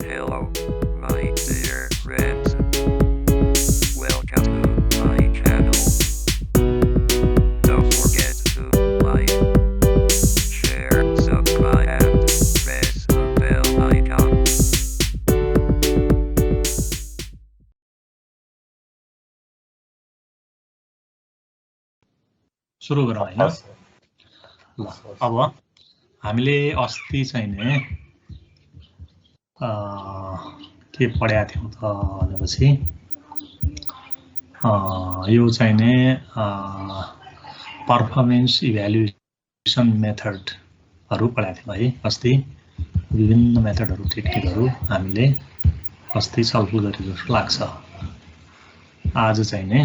Hello, my dear friends. Welcome to my channel. Don't forget to like, share, subscribe, and press the bell icon. सुरु गरौँ हैन ल अब हामीले अस्ति चाहिँ नि के पढ्या थियौं त भनेपछि यो चाहिँ नि पर्फर्मेन्स इभ्यालुएसन मेथडहरु पढ्या थियौं है अस्ति विभिन्न मेथडहरु टेक्निकहरु हामीले अस्ति छलफल गरेको जस्तो लाग्छ आज चाहिँ नि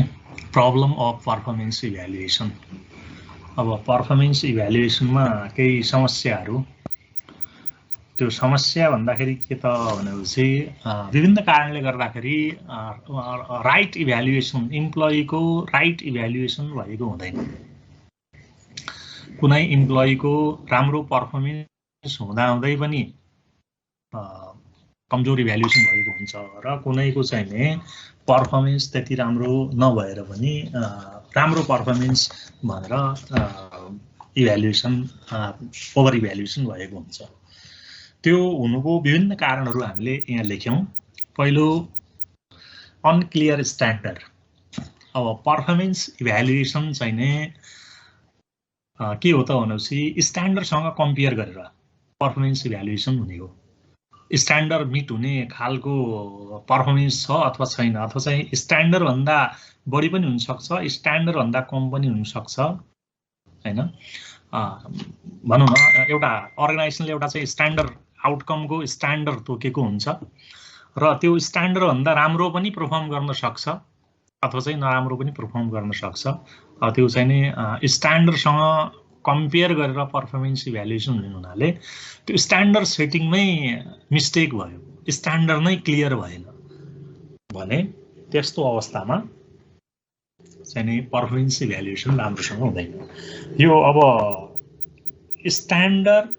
प्रब्लम अफ पर्फर्मेन्स इभ्यालुएसन अब पर्फर्मेन्स इभ्यालुएसनमा केही समस्याहरु त्यो समस्या भन्दाखेरि के त भनेपछि विभिन्न कारणले गर्दाखेरि राइट इभ्यालुएसन इम्प्लोइको राइट इभ्यालुएसन भएको हुँदैन कुनै इम्प्लोइको राम्रो पर्फर्मेन्स हुँदाहुँदै पनि कमजोर इभ्यालुएसन भएको हुन्छ र कुनैको चाहिँ नि पर्फर्मेन्स त्यति राम्रो नभएर पनि राम्रो पर्फर्मेन्स भनेर इभ्यालुएसन ओभर इभ्यालुएसन भएको हुन्छ त्यो हुनुको विभिन्न कारणहरु हामीले यहाँ लेख्यौं पहिलो अनक्लियर स्ट्यान्डर्ड अब पर्फर्मेन्स इभ्यालुएसन चाहिँ नि के हो त भनेपछि स्ट्यान्डर्डसँग कम्पेयर गरेर पर्फर्मेन्स इभ्यालुएसन हुने हो स्ट्यान्डर्ड मिट हुने खालको पर्फर्मेन्स छ अथवा छैन अथवा चाहिँ स्ट्यान्डर्ड भन्दा बढी पनि हुन सक्छ स्ट्यान्डर्ड भन्दा कम पनि हुन सक्छ हैन भनौं न एउटा अर्गनाइजेसनले एउटा चाहिँ स्ट्यान्डर्ड आउटकमको स्ट्यान्डर्ड तोकेको हुन्छ र त्यो स्ट्यान्डर्ड भन्दा राम्रो पनि परफर्म गर्न सक्छ अथवा चाहिँ नराम्रो पनि परफर्म गर्न सक्छ त्यो चाहिँ नि स्ट्यान्डर्डसँग कम्पेयर गरेर पर्फर्मेन्स इभ्यालुएसन हुने हुनाले त्यो स्ट्यान्डर्ड सेटिङमै मिस्टेक भयो स्ट्यान्डर्ड नै क्लियर भएन भने त्यस्तो अवस्थामा चाहिँ नि पर्फर्मेन्स इभ्यालुएसन राम्रोसँग हुँदैन यो अब स्ट्यान्डर्ड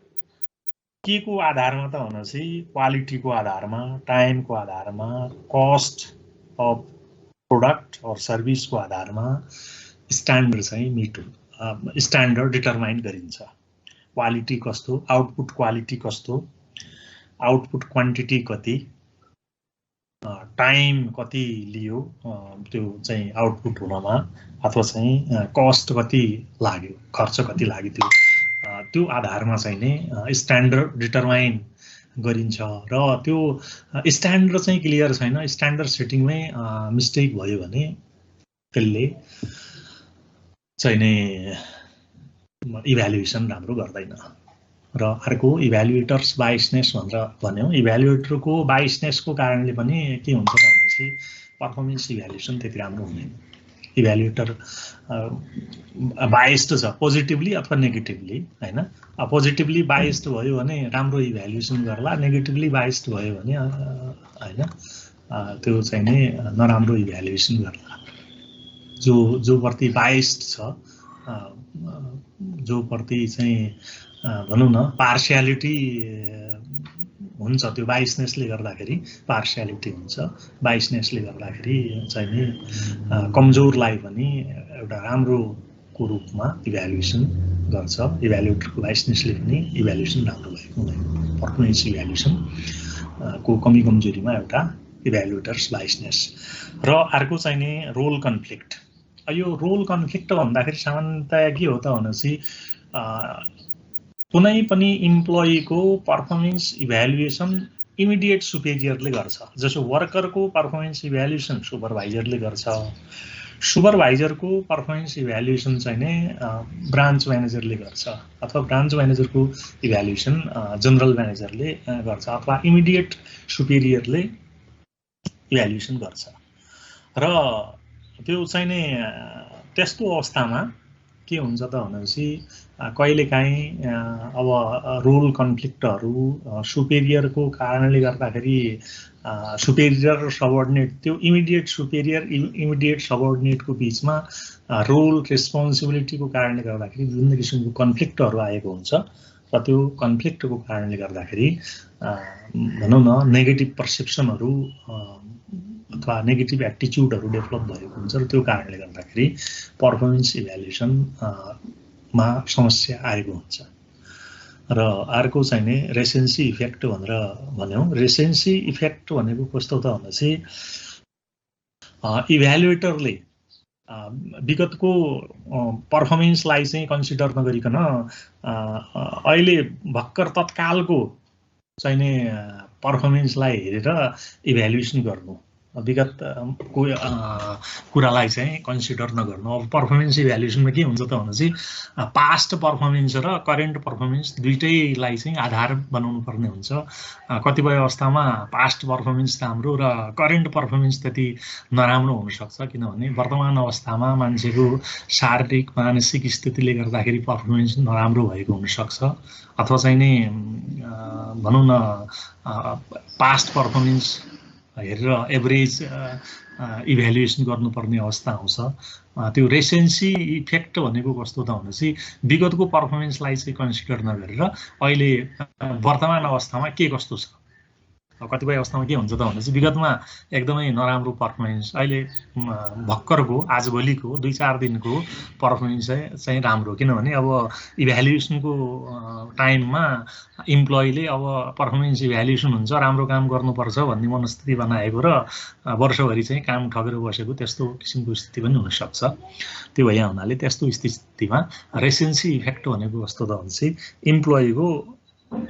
के को आधारमा त भनेपछि क्वालिटीको आधारमा टाइमको आधारमा कस्ट अफ प्रोडक्ट अर सर्भिसको आधारमा स्ट्यान्डर्ड चाहिँ मिट स्ट्यान्डर्ड डिटरमाइन गरिन्छ क्वालिटी कस्तो आउटपुट क्वालिटी कस्तो आउटपुट क्वान्टिटी कति टाइम कति लियो त्यो चाहिँ आउटपुट हुनमा अथवा चाहिँ कस्ट कति लाग्यो खर्च कति लाग्यो त्यो आधारमा चाहिँ नि स्ट्यान्डर्ड डिटरमाइन गरिन्छ र त्यो स्ट्यान्डर्ड चाहिँ क्लियर छैन स्ट्यान्डर्ड सेटिङमै मिस्टेक भयो भने त्यसले चाहिँ नि इभ्यालुएसन राम्रो गर्दैन र अर्को इभ्यालुएटर्स बायसनेस भनेर भन्यौं इभ्यालुएटरको बायसनेसको कारणले पनि के हुन्छ भनेपछि पर्फर्मेन्स इभ्यालुएसन त्यति राम्रो हुँदैन इभ्यालुएटर बायस्ड छ पोजिटिभली अथवा नेगेटिभली हैन पोजिटिभली बायस्ड भयो भने राम्रो इभ्यालुएसन गर्ला नेगेटिभली बायस्ड भयो भने हैन त्यो चाहिँ नि नराम्रो इभ्यालुएसन गर्ला जो प्रति बायस्ड छ जो प्रति चाहिँ भनौं न पार्शियालिटी हुन्छ त्यो बायसनेसले गर्दाखेरि पार्शियालिटी हुन्छ बायसनेसले गर्दाखेरि चाहिँ नि कमजोरलाई पनि एउटा राम्रोको रूपमा इभ्यालुएसन गर्छ इभ्यालुएटरको बायसनेसले पनि इभ्यालुएसन राम्रो भएको हुँदैन पर्फर्मेन्स इभ्यालुएसन को कमी कमजोरीमा एउटा इभ्यालुएटर्स बायसनेस र अर्को चाहिँ नि रोल कन्फ्लिक्ट यो रोल कन्फ्लिक्ट भन्दाखेरि सामान्यतया के हो त भनेपछि कुनै पनि इम्प्लोइको पर्फर्मेन्स इभ्यालुएसन इमिडिएट सुपेरियरले गर्छ जसो वर्करको पर्फर्मेन्स इभ्यालुएसन सुपरभाइजरले गर्छ सुपरभाइजरको पर्फर्मेन्स इभ्यालुएसन चाहिँ नि ब्रान्च म्यानेजरले गर्छ अथवा ब्रान्च म्यानेजरको इभ्यालुएसन जनरल म्यानेजरले गर्छ अथवा इमिडिएट सुपेरियरले इभ्यालुएसन गर्छ र त्यो चाहिँ नि त्यस्तो अवस्थामा के हुन्छ त भनेपछि कहिलेकाहीँ अब रोल कन्फ्लिक्टहरु सुपेरियरको कारणले गर्दाखेरि सुपेरियर र सबअर्डिनेट त्यो इमिडिएट सुपेरियर इमिडिएट सबअर्डिनेटको बीचमा रोल रेस्पोन्सिबिलिटीको कारणले गर्दाखेरि विभिन्न किसिमको कन्फ्लिक्टहरु आएको हुन्छ र त्यो कन्फ्लिक्टको कारणले गर्दाखेरि भनौँ न नेगेटिभ पर्सेप्सनहरू अथवा नेगेटिभ एटिट्युडहरू डेभलप भएको हुन्छ र त्यो कारणले गर्दाखेरि पर्फर्मेन्स इभ्यालुएसनमा समस्या आएको हुन्छ। र अर्को चाहिँ नि रेसेन्सी इफेक्ट भनेर भन्यौँ। रेसेन्सी इफेक्ट भनेको कस्तो त भनेपछि इभ्यालुएटरले विगतको पर्फर्मेन्सलाई चाहिँ कन्सिडर नगरिकन अहिले भर्खर तत्कालको चाहिँ नि पर्फर्मेन्सलाई हेरेर इभ्यालुएसन गर्नु, विगतको कुरालाई चाहिँ कन्सिडर नगर्नु। अब पर्फर्मेन्स इभ्यालुएसनमा के हुन्छ त भनेपछि पास्ट पर्फर्मेन्स र करेन्ट पर्फर्मेन्स दुइटैलाई चाहिँ आधार बनाउनु पर्ने हुन्छ। कतिपय अवस्थामा पास्ट पर्फर्मेन्स राम्रो र करेन्ट पर्फर्मेन्स त्यति नराम्रो हुनसक्छ, किनभने वर्तमान अवस्थामा मान्छेको शारीरिक मानसिक स्थितिले गर्दाखेरि पर्फर्मेन्स नराम्रो भएको हुनसक्छ, अथवा चाहिँ नि भनौँ न पास्ट पर्फर्मेन्स हेरेर एभरेज इभ्यालुएसन गर्नुपर्ने अवस्था आउँछ। त्यो रेसेन्सी इफेक्ट भनेको कस्तो त भनेपछि विगतको पर्फर्मेन्सलाई चाहिँ कन्सिडर नगरेर अहिले वर्तमान अवस्थामा के कस्तो छ। कतिपय अवस्थामा के हुन्छ त भनेपछि विगतमा एकदमै नराम्रो पर्फर्मेन्स, अहिले भर्खरको आजभोलिको 2-4 दिनको पर्फर्मेन्स चाहिँ राम्रो, किनभने अब इभ्यालुएसनको टाइममा इम्प्लोइले अब पर्फर्मेन्स इभ्यालुएसन हुन्छ, राम्रो काम गर्नुपर्छ भन्ने मनस्थिति बनाएको र वर्षभरि चाहिँ काम ठगेर बसेको त्यस्तो किसिमको स्थिति पनि हुनसक्छ। त्यो भए हुनाले त्यस्तो स्थितिमा रेसेन्सी इफेक्ट भनेको कस्तो त भनेपछि इम्प्लोइको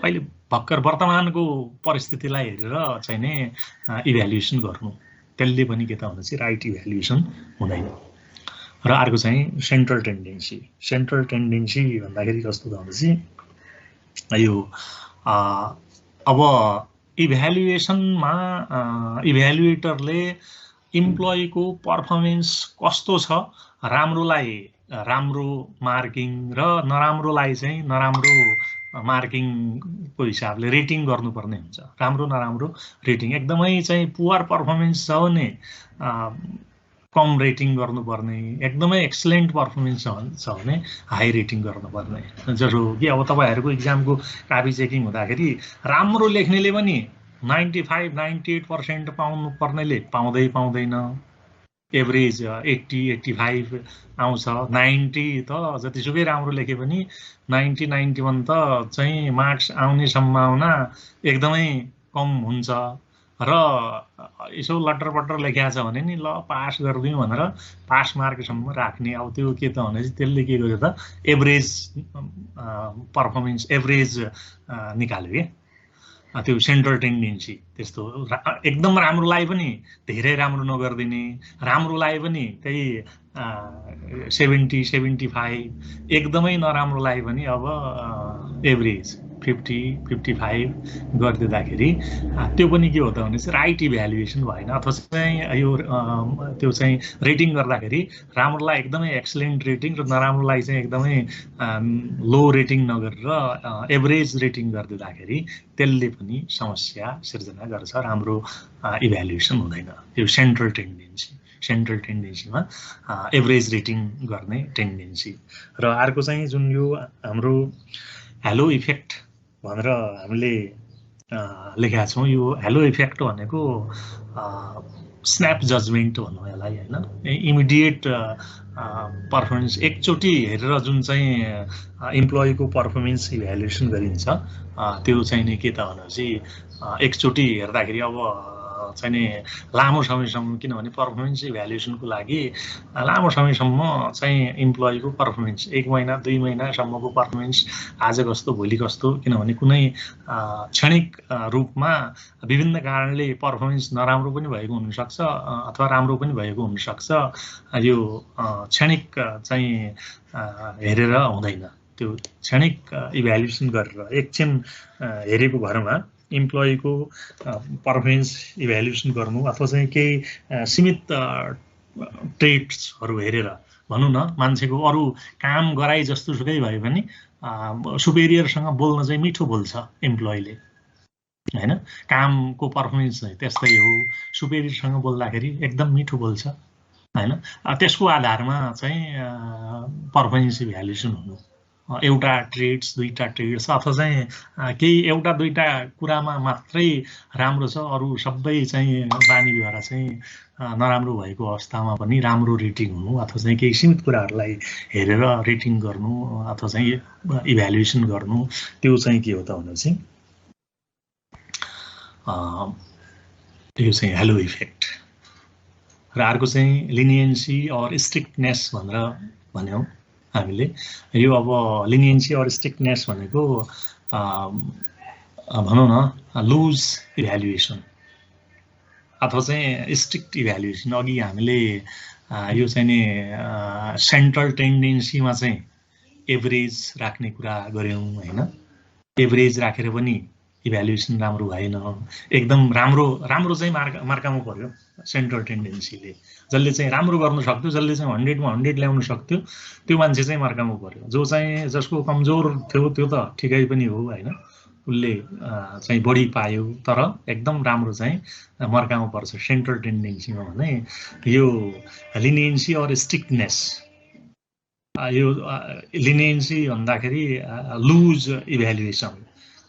अहिले भर्खर वर्तमानको परिस्थितिलाई हेरेर चाहिँ नि इभ्यालुएसन गर्नु, त्यसले पनि के त भनेपछि राइट इभ्यालुएसन हुँदैन। र अर्को चाहिँ सेन्ट्रल टेन्डेन्सी। सेन्ट्रल टेन्डेन्सी भन्दाखेरि कस्तो त भनेपछि यो अब इभ्यालुएसनमा इभ्यालुएटरले इम्प्लोइको पर्फर्मेन्स कस्तो छ, राम्रोलाई राम्रो मार्किङ र नराम्रोलाई चाहिँ नराम्रो मार्किङको हिसाबले रेटिङ गर्नुपर्ने हुन्छ। राम्रो नराम्रो रेटिङ, एकदमै चाहिँ पुवर पर्फर्मेन्स छ भने कम रेटिङ गर्नुपर्ने, एकदमै एक्सलेन्ट पर्फर्मेन्स छ भने हाई रेटिङ गर्नुपर्ने। जसो कि अब तपाईँहरूको इक्जामको कापी चेकिङ हुँदाखेरि राम्रो लेख्नेले पनि 95-98% पाउनु पर्नेले पाउँदैन, एभरेज 80-85 आउँछ, 90 त जतिसुकै राम्रो लेखे पनि 90-91 त चाहिँ मार्क्स आउने सम्भावना एकदमै कम हुन्छ। र यसो लटर लेखिया छ भने नि ल पास गरिदिउँ भनेर पास मार्कसम्म राख्ने। अब त्यो के त भनेपछि त्यसले के गर्यो त एभरेज पर्फर्मेन्स एभरेज निकाल्यो के। त्यो सेन्ट्रल टेन्डेन्सी त्यस्तो एकदम राम्रोलाई पनि धेरै राम्रो नगरिदिने, राम्रोलाई पनि त्यही 70-75, एकदमै नराम्रोलाई पनि अब एभरेज 50-55 गरिदिँदाखेरि त्यो पनि के हो त भनेपछि राइट इभ्यालुएसन भएन। अथवा चाहिँ यो त्यो चाहिँ रेटिङ गर्दाखेरि राम्रोलाई एकदमै एक्सलेन्ट रेटिङ र नराम्रोलाई चाहिँ एकदमै लो रेटिङ नगरेर एभरेज रेटिङ गरिदिँदाखेरि त्यसले पनि समस्या सिर्जना गर्छ, राम्रो इभ्यालुएसन हुँदैन। यो सेन्ट्रल टेन्डेन्सी, सेन्ट्रल टेन्डेन्सीमा एभरेज रेटिङ गर्ने टेन्डेन्सी। र अर्को चाहिँ जुन यो हाम्रो हेलो इफेक्ट भनेर हामीले लेखेका छौँ, यो हेलो इफेक्ट भनेको स्न्याप जजमेन्ट भनौँ यसलाई होइन, इमिडिएट पर्फर्मेन्स एकचोटि हेरेर जुन चाहिँ इम्प्लोइको पर्फर्मेन्स इभ्यालुएसन गरिन्छ त्यो चाहिँ नि के त भनेपछि एकचोटि हेर्दाखेरि अब चाहिँ नि लामो समयसम्म, किनभने पर्फर्मेन्स इभ्यालुएसनको लागि लामो समयसम्म चाहिँ इम्प्लोइको पर्फर्मेन्स 1 महिना 2 महिनासम्मको पर्फर्मेन्स आज कस्तो भोलि कस्तो, किनभने कुनै क्षणिक रूपमा विभिन्न कारणले पर्फर्मेन्स नराम्रो पनि भएको हुनसक्छ अथवा राम्रो पनि भएको हुनसक्छ। यो क्षणिक चाहिँ हेरेर हुँदैन, त्यो क्षणिक इभ्यालुएसन गरेर एकछिन हेरेको भरमा इम्प्लोइको पर्फर्मेन्स इभ्यालुएसन गर्नु अथवा चाहिँ केही सीमित ट्रेट्सहरू हेरेर भनौँ न, मान्छेको अरू काम गराइ जस्तो सुकै भए पनि सुपेरियरसँग बोल्न चाहिँ मिठो बोल्छ इम्प्लोइले होइन, कामको पर्फर्मेन्स चाहिँ त्यस्तै हो, सुपेरियरसँग बोल्दाखेरि एकदम मिठो बोल्छ होइन। त्यसको आधारमा चाहिँ पर्फर्मेन्स इभ्यालुएसन हुनु एउटा ट्रेड्स दुईटा ट्रेड्स अथवा चाहिँ केही एउटा दुईटा कुरामा मात्रै राम्रो छ, अरू सबै चाहिँ बानी भएर चाहिँ नराम्रो भएको अवस्थामा पनि राम्रो रेटिङ हुनु अथवा चाहिँ केही सीमित कुराहरूलाई हेरेर रेटिङ गर्नु अथवा चाहिँ इभ्यालुएसन गर्नु, त्यो चाहिँ के हो त भनेपछि यो चाहिँ हेलो इफेक्ट। र अर्को चाहिँ लिनियन्सी अर स्ट्रिक्टनेस भनेर भन्यौँ हामीले। यो अब लिनियन्सी अर स्ट्रिक्टनेस भनेको भनौँ न लुज इभ्यालुएसन अथवा चाहिँ स्ट्रिक्ट इभ्यालुएसन। अघि हामीले यो चाहिँ नि सेन्ट्रल टेन्डेन्सीमा चाहिँ एभरेज राख्ने कुरा गऱ्यौँ होइन। एभरेज राखेर पनि इभ्यालुएसन राम्रो भएन, एकदम राम्रो चाहिँ मार्कामा पर्यो सेन्ट्रल टेन्डेन्सीले। जसले चाहिँ राम्रो गर्न सक्थ्यो, जसले चाहिँ 100मा 100 ल्याउन सक्थ्यो, त्यो मान्छे चाहिँ मार्कामा पर्यो। जो चाहिँ जसको कमजोर थियो त्यो त ठिकै पनि हो होइन, उसले चाहिँ बढी पायो, तर एकदम राम्रो चाहिँ मार्कामा पर्छ सेन्ट्रल टेन्डेन्सीमा भने। यो लिनियन्सी अर स्ट्रिक्टनेस, यो लिनियन्सी भन्दाखेरि लुज इभ्यालुएसन,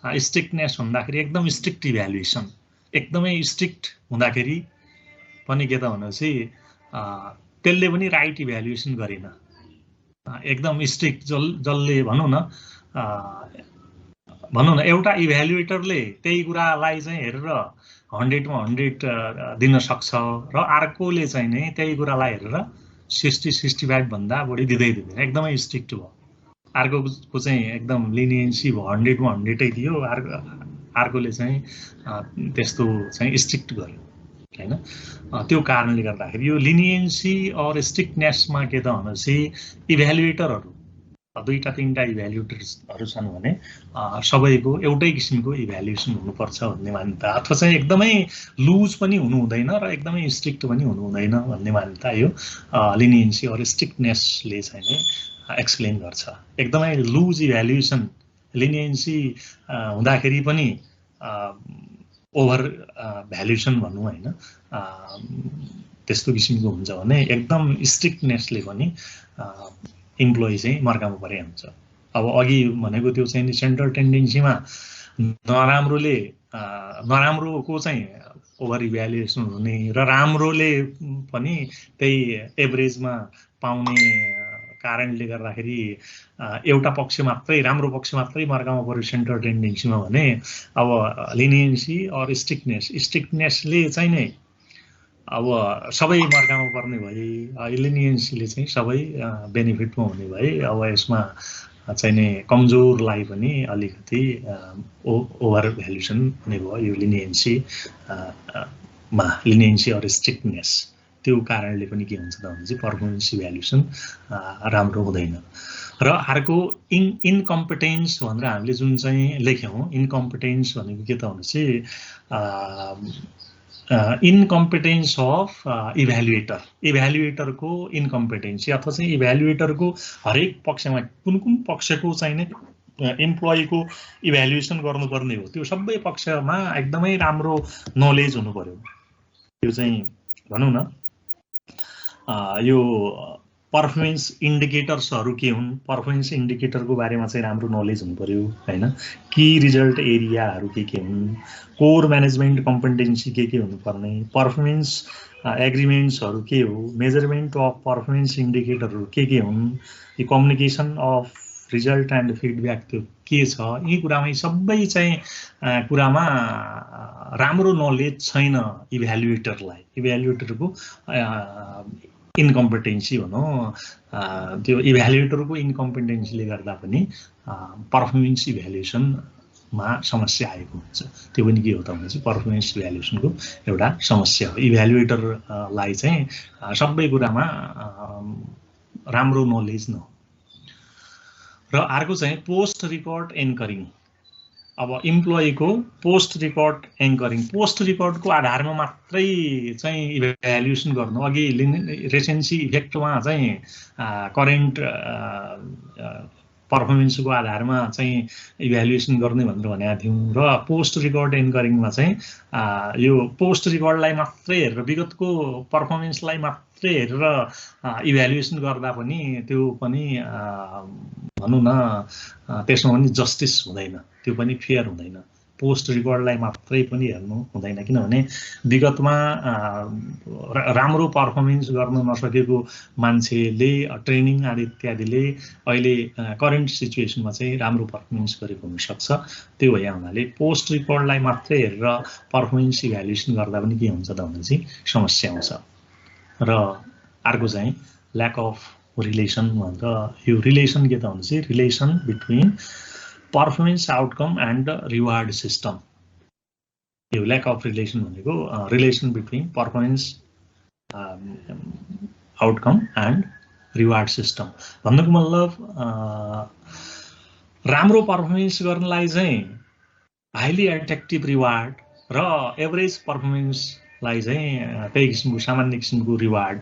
स्ट्रिक्टनेस भन्दाखेरि एकदम स्ट्रिक्ट इभ्यालुएसन। एकदमै स्ट्रिक्ट हुँदाखेरि पनि के त भनेपछि त्यसले पनि राइट इभ्यालुएसन गरेन। एकदम स्ट्रिक्ट जसले भनौँ न एउटा इभ्यालुएटरले त्यही कुरालाई चाहिँ हेरेर 100मा 100 दिन सक्छ र अर्कोले चाहिँ नै त्यही कुरालाई हेरेर 60-65 भन्दा बढी दिँदैन, एकदमै स्ट्रिक्ट भयो। अर्कोको चाहिँ एकदम लिनियन्सी भयो, 100मा 100 दियो, अर्कोले चाहिँ त्यस्तो चाहिँ स्ट्रिक्ट गर्यो होइन। त्यो कारणले गर्दाखेरि यो लिनियन्सी अर स्ट्रिक्टनेसमा के त भनेपछि इभ्यालुएटरहरू दुईटा तीनटा इभ्यालुएटर्सहरू छन् भने सबैको एउटै किसिमको इभ्यालुएसन हुनुपर्छ भन्ने मान्यता, अथवा चाहिँ एकदमै लुज पनि हुनु हुँदैन र एकदमै स्ट्रिक्ट पनि हुनु हुँदैन भन्ने मान्यता यो लिनियन्सी अर स्ट्रिक्टनेसले चाहिँ नै एक्सप्लेन गर्छ। एकदमै लुज इभ्यालुएसन लिनियन्सी हुँदाखेरि पनि ओभर भ्यालुएसन भनौँ होइन, त्यस्तो किसिमको हुन्छ भने एकदम स्ट्रिक्टनेसले पनि इम्प्लोइ चाहिँ मर्कामा परे हुन्छ। अब अघि भनेको त्यो चाहिँ सेन्ट्रल टेन्डेन्सीमा नराम्रोको चाहिँ ओभर इभ्यालुएसन हुने र राम्रोले पनि त्यही एभरेजमा पाउने कारणले गर्दाखेरि एउटा पक्ष मात्रै, राम्रो पक्ष मात्रै मर्कामा पर्यो सेन्ट्रल टेन्डेन्सीमा भने अब लिनियन्सी अर स्ट्रिक्टनेसले चाहिँ नै अब सबै मर्कामा पर्ने भए, लिनियन्सीले चाहिँ सबै बेनिफिटमा हुने भए। अब यसमा चाहिँ नि कमजोरलाई पनि अलिकति ओभर भ्यालुएसन हुने भयो यो लिनियन्सी अर स्ट्रिक्टनेस। त्यो कारणले पनि के हुन्छ त भने चाहिँ पर्फर्मेन्स इभ्यालुएसन राम्रो हुँदैन। र अर्को इनकम्पिटेन्स भनेर हामीले जुन चाहिँ लेख्यौँ, इनकम्पिटेन्स भनेको के त भनेपछि इनकम्पिटेन्स अफ इभ्यालुएटरको इनकम्पिटेन्सी अथवा चाहिँ इभ्यालुएटरको हरेक पक्षमा कुन पक्षको चाहिँ नै इम्प्लोइको इभ्यालुएसन गर्नुपर्ने हो, त्यो सबै पक्षमा एकदमै राम्रो नलेज हुनु पर्यो। यो चाहिँ भनौँ न यो पर्फर्मेन्स इन्डिकेटर्सहरू के हुन्, पर्फर्मेन्स इन्डिकेटरको बारेमा चाहिँ राम्रो नलेज हुनु पर्यो होइन। की रिजल्ट एरियाहरू के हुन्, कोर म्यानेजमेन्ट कम्पिटेन्सी के हुनुपर्ने, पर्फर्मेन्स एग्रिमेन्ट्सहरू के हो, मेजरमेन्ट अफ पर्फर्मेन्स इन्डिकेटरहरू के हुन्, यो communication of result and feedback त्यो के छ, यी कुरामा सबै चाहिँ कुरामा राम्रो नलेज छैन इभ्यालुएटरलाई। इभ्यालुएटरको इनकम्पिटेन्सी भनौँ, त्यो इभ्यालुएटरको इनकम्पिटेन्सीले गर्दा पनि पर्फर्मेन्स इभ्यालुएसनमा समस्या आएको हुन्छ। त्यो पनि के हो त भने चाहिँ पर्फर्मेन्स इभ्यालुएसनको एउटा समस्या हो। इभ्यालुएटरलाई चाहिँ सबै कुरामा राम्रो नलेज न। र अर्को चाहिँ पोस्ट रिकर्ड एङ्करिङ। अब इम्प्लोइको पोस्ट रिकर्ड एङ्करिङ, पोस्ट रिकर्डको आधारमा मात्रै चाहिँ इभ्यालुएसन गर्नु। अघि रेसेन्सी इफेक्टमा चाहिँ करेन्ट पर्फर्मेन्सको आधारमा चाहिँ इभ्यालुएसन गर्ने भनेर भनेका थियौँ र पोस्ट रिकर्ड एन्करिङमा चाहिँ यो पोस्ट रिकर्डलाई मात्रै हेरेर विगतको पर्फर्मेन्सलाई मात्रै हेरेर इभ्यालुएसन गर्दा पनि त्यो पनि भनौँ न त्यसमा पनि जस्टिस हुँदैन, त्यो पनि फेयर हुँदैन। पोस्ट रिकर्डलाई मात्रै पनि हेर्नु हुँदैन, किनभने विगतमा राम्रो पर्फर्मेन्स गर्न नसकेको मान्छेले ट्रेनिङ आदि इत्यादिले अहिले करेन्ट सिचुएसनमा चाहिँ राम्रो पर्फर्मेन्स गरेको हुनसक्छ। त्यो भए हुनाले पोस्ट रिकर्डलाई मात्रै हेरेर पर्फर्मेन्स इभ्यालुएसन गर्दा पनि के हुन्छ त भने चाहिँ समस्या आउँछ। र अर्को चाहिँ ल्याक अफ रिलेसन भनेर, यो रिलेसन के त भने चाहिँ relation between performance outcome and reward system. यो ल्याक अफ रिलेसन भनेको relation between performance outcome and reward system भन्नुको मतलब राम्रो पर्फर्मेन्स गर्नलाई चाहिँ हाइली एट्र्याक्टिभ रिवार्ड र एभरेज पर्फर्मेन्सलाई चाहिँ त्यही किसिमको सामान्य किसिमको रिवार्ड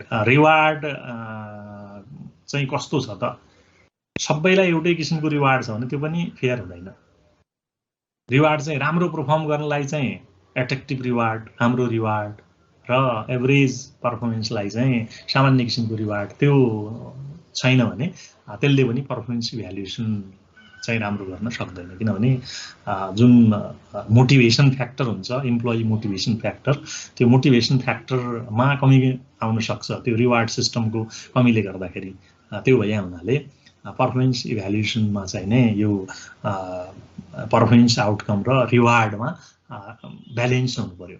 चाहिँ कस्तो छ त? सबैलाई एउटै किसिमको रिवार्ड छ भने त्यो पनि फेयर हुँदैन। रिवार्ड चाहिँ राम्रो परफर्म गर्नलाई चाहिँ एट्र्याक्टिभ रिवार्ड, राम्रो रिवार्ड र एभरेज पर्फर्मेन्सलाई चाहिँ सामान्य किसिमको रिवार्ड त्यो छैन भने त्यसले पनि पर्फर्मेन्स इभ्यालुएसन चाहिँ राम्रो गर्न सक्दैन। किनभने जुन मोटिभेसन फ्याक्टर हुन्छ, इम्प्लोइ मोटिभेसन फ्याक्टर, त्यो मोटिभेसन फ्याक्टरमा कमी आउन सक्छ त्यो रिवार्ड सिस्टमको कमीले गर्दाखेरि। त्यो भए हुनाले पर्फर्मेन्स इभ्यालुएसनमा चाहिँ नै यो पर्फर्मेन्स आउटकम र रिवार्डमा ब्यालेन्स हुनु पर्यो।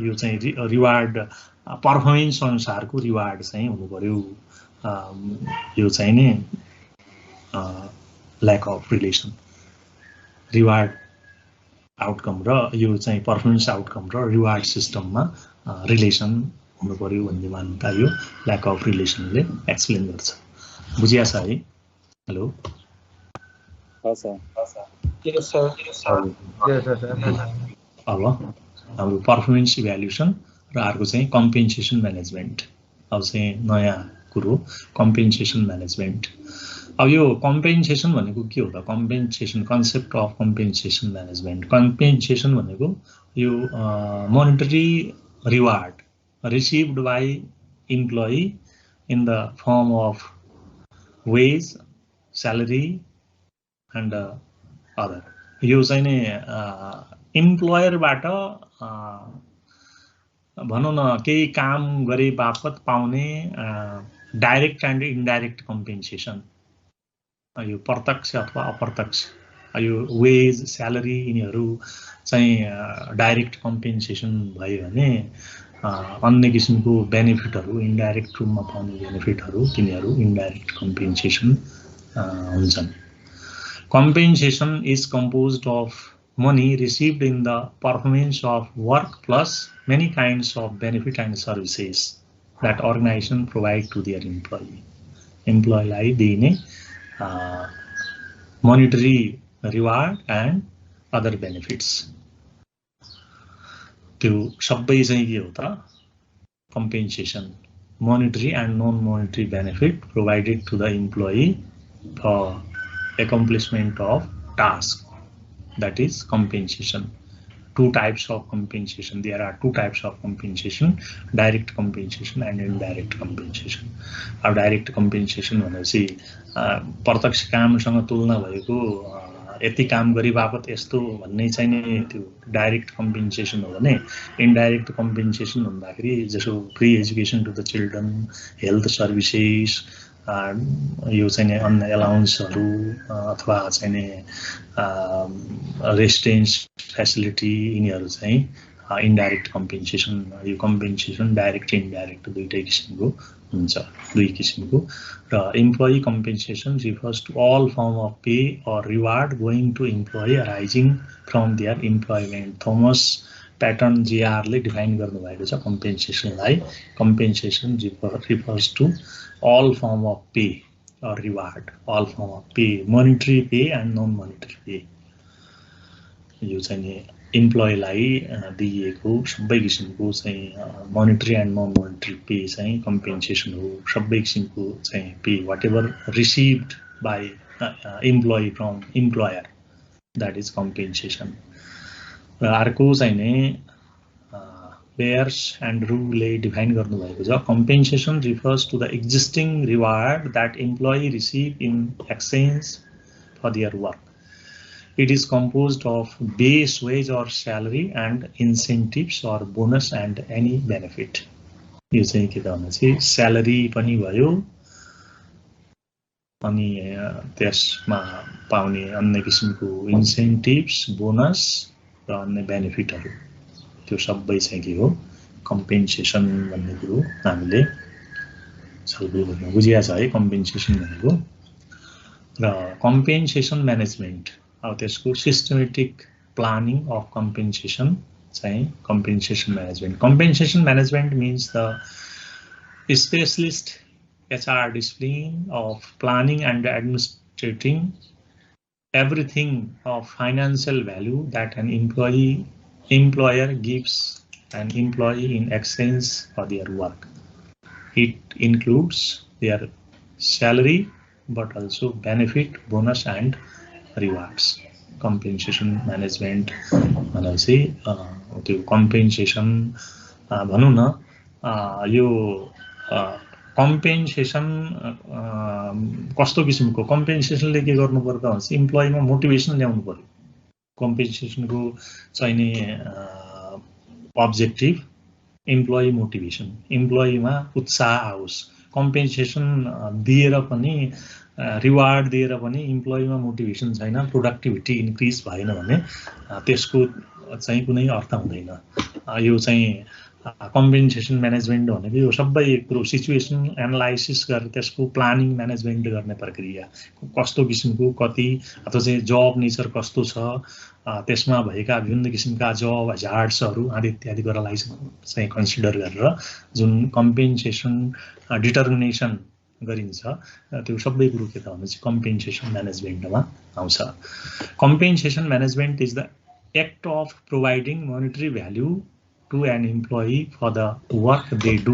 यो चाहिँ रिवार्ड पर्फर्मेन्स अनुसारको रिवार्ड चाहिँ हुनु पर्यो। यो चाहिँ नि lack of relation, reward outcome र यो चाहिँ पर्फर्मेन्स आउटकम र रिवार्ड सिस्टममा रिलेसन हुनु पर्यो भन्ने मान्यता यो ल्याक अफ रिलेसनले एक्सप्लेन गर्छ। बुझिया छ है? हेलो, अब हाम्रो पर्फर्मेन्स इभ्यालुएसन र अर्को चाहिँ कम्पेन्सेसन म्यानेजमेन्ट। अब चाहिँ नयाँ कुरो कम्पेन्सेसन म्यानेजमेन्ट। अब यो कम्पेन्सेसन भनेको के हो त? Compensation, concept of compensation management. Compensation भनेको यो monetary reward received by employee in the firm of wage, salary and other. यो चाहिँ नि इम्प्लोयरबाट भनौँ न केही काम गरे बापत पाउने डाइरेक्ट एन्ड इन्डाइरेक्ट कम्पेन्सेसन, यो प्रत्यक्ष अथवा अप्रत्यक्ष। यो वेज, स्यालेरी यिनीहरू चाहिँ डाइरेक्ट कम्पेन्सेसन भयो भने अन्य किसिमको बेनिफिटहरू, इन्डाइरेक्ट रूपमा पाउने बेनिफिटहरू, तिनीहरू इन्डाइरेक्ट कम्पेन्सेसन हुन्छन्। Compensation is composed of money received in the performance of work plus many kinds of benefit and services that organization provide to their employee. Employee लाई दिने monetary reward and other benefits. त्यो सबै चाहिँ के हो त? compensation, monetary and non-monetary benefit provided to the employee for accomplishment of task. That is compensation. Two types of compensation. There are two types of compensation: direct compensation and indirect compensation. अब direct compensation भनेपछि प्रत्यक्ष कामसँग तुलना भएको यति काम गरी बापत यस्तो भन्ने चाहिँ नि त्यो डाइरेक्ट कम्पेन्सेसन हो भने इन्डाइरेक्ट कम्पेन्सेसन भन्दाखेरि जसो free education to the children, health services, यो चाहिँ अन्य एलाउन्सहरू अथवा चाहिँ नि रेसिडेन्स फेसिलिटी, यिनीहरू चाहिँ इन्डाइरेक्ट कम्पेन्सेसन। यो कम्पेन्सेसन डाइरेक्ट इन्डाइरेक्ट दुईटै किसिमको हुन्छ, दुई किसिमको। र employee compensation refers to all form of pay or reward going to employee arising from their employment. Thomas Patten जेआरले डिफाइन गर्नुभएको छ कम्पेन्सेसनलाई। Compensation refers to all form of pay or reward, all form of pay, monetary pay and non-monetary pay. यो चाहिँ इम्प्लोइलाई दिएको सबै किसिमको चाहिँ monetary and non monetary pay चाहिँ कम्पेन्सेसन हो। सबै किसिमको चाहिँ pay whatever received by employee from employer, that is compensation. र अर्को चाहिँ नि बेयर्स एन्ड रूले डिफाइन गर्नुभएको छ। Compensation refers to the existing reward that employee receive in exchange for their work. It is composed of base wage or salary and incentives or bonus and any benefit. यो चाहिँ के त भनेपछि salary पनि भयो अनि त्यसमा पाउने अन्य किसिमको इन्सेन्टिभ्स, बोनस र अन्य बेनिफिटहरू, त्यो सबै चाहिँ के हो कम्पेन्सेसन भन्ने कुरो हामीले छलफल गर्न बुझिया छ है कम्पेन्सेसन भनेको। र कम्पेन्सेसन म्यानेजमेन्ट अब त्यसको सिस्टमेटिक प्लानिङ अफ कम्पेन्सेसन चाहिँ compensation management. Compensation management means the specialist HR discipline of planning and administrating everything of financial value that an employer gives an employee in exchange for their work. It includes their salary but also benefit, bonus and rewards. Compensation management भनेपछि त्यो compensation भनौँ न यो compensation कस्तो किसिमको कम्पेन्सेसनले के गर्नु पर्दा हुन्छ इम्प्लोइमा मोटिभेसन ल्याउनु पर्यो। कम्पेन्सेसनको चाहिँ नि अब्जेक्टिभ इम्प्लोइ मोटिभेसन, इम्प्लोइमा उत्साह आओस्। कम्पेन्सेसन दिएर पनि रिवार्ड दिएर पनि इम्प्लोइमा मोटिभेसन छैन, प्रोडक्टिभिटी इन्क्रिज भएन भने त्यसको चाहिँ कुनै अर्थ हुँदैन। यो चाहिँ कम्पेन्सेसन म्यानेजमेन्ट भनेको यो सबै कुरो सिचुएसन एनालाइसिस गरेर त्यसको प्लानिङ म्यानेजमेन्ट गर्ने प्रक्रिया, कस्तो किसिमको कति अथवा चाहिँ जब नेचर कस्तो छ, त्यसमा भएका विभिन्न किसिमका जब हजार्ड्सहरू आदि इत्यादि कुरालाई चाहिँ कन्सिडर गरेर जुन कम्पेन्सेसन डिटर्मिनेसन गरिन्छ त्यो सबै कुरो के त भनेपछि कम्पेन्सेसन म्यानेजमेन्टमा आउँछ। Compensation management is the act of providing monetary value to an employee for the work they do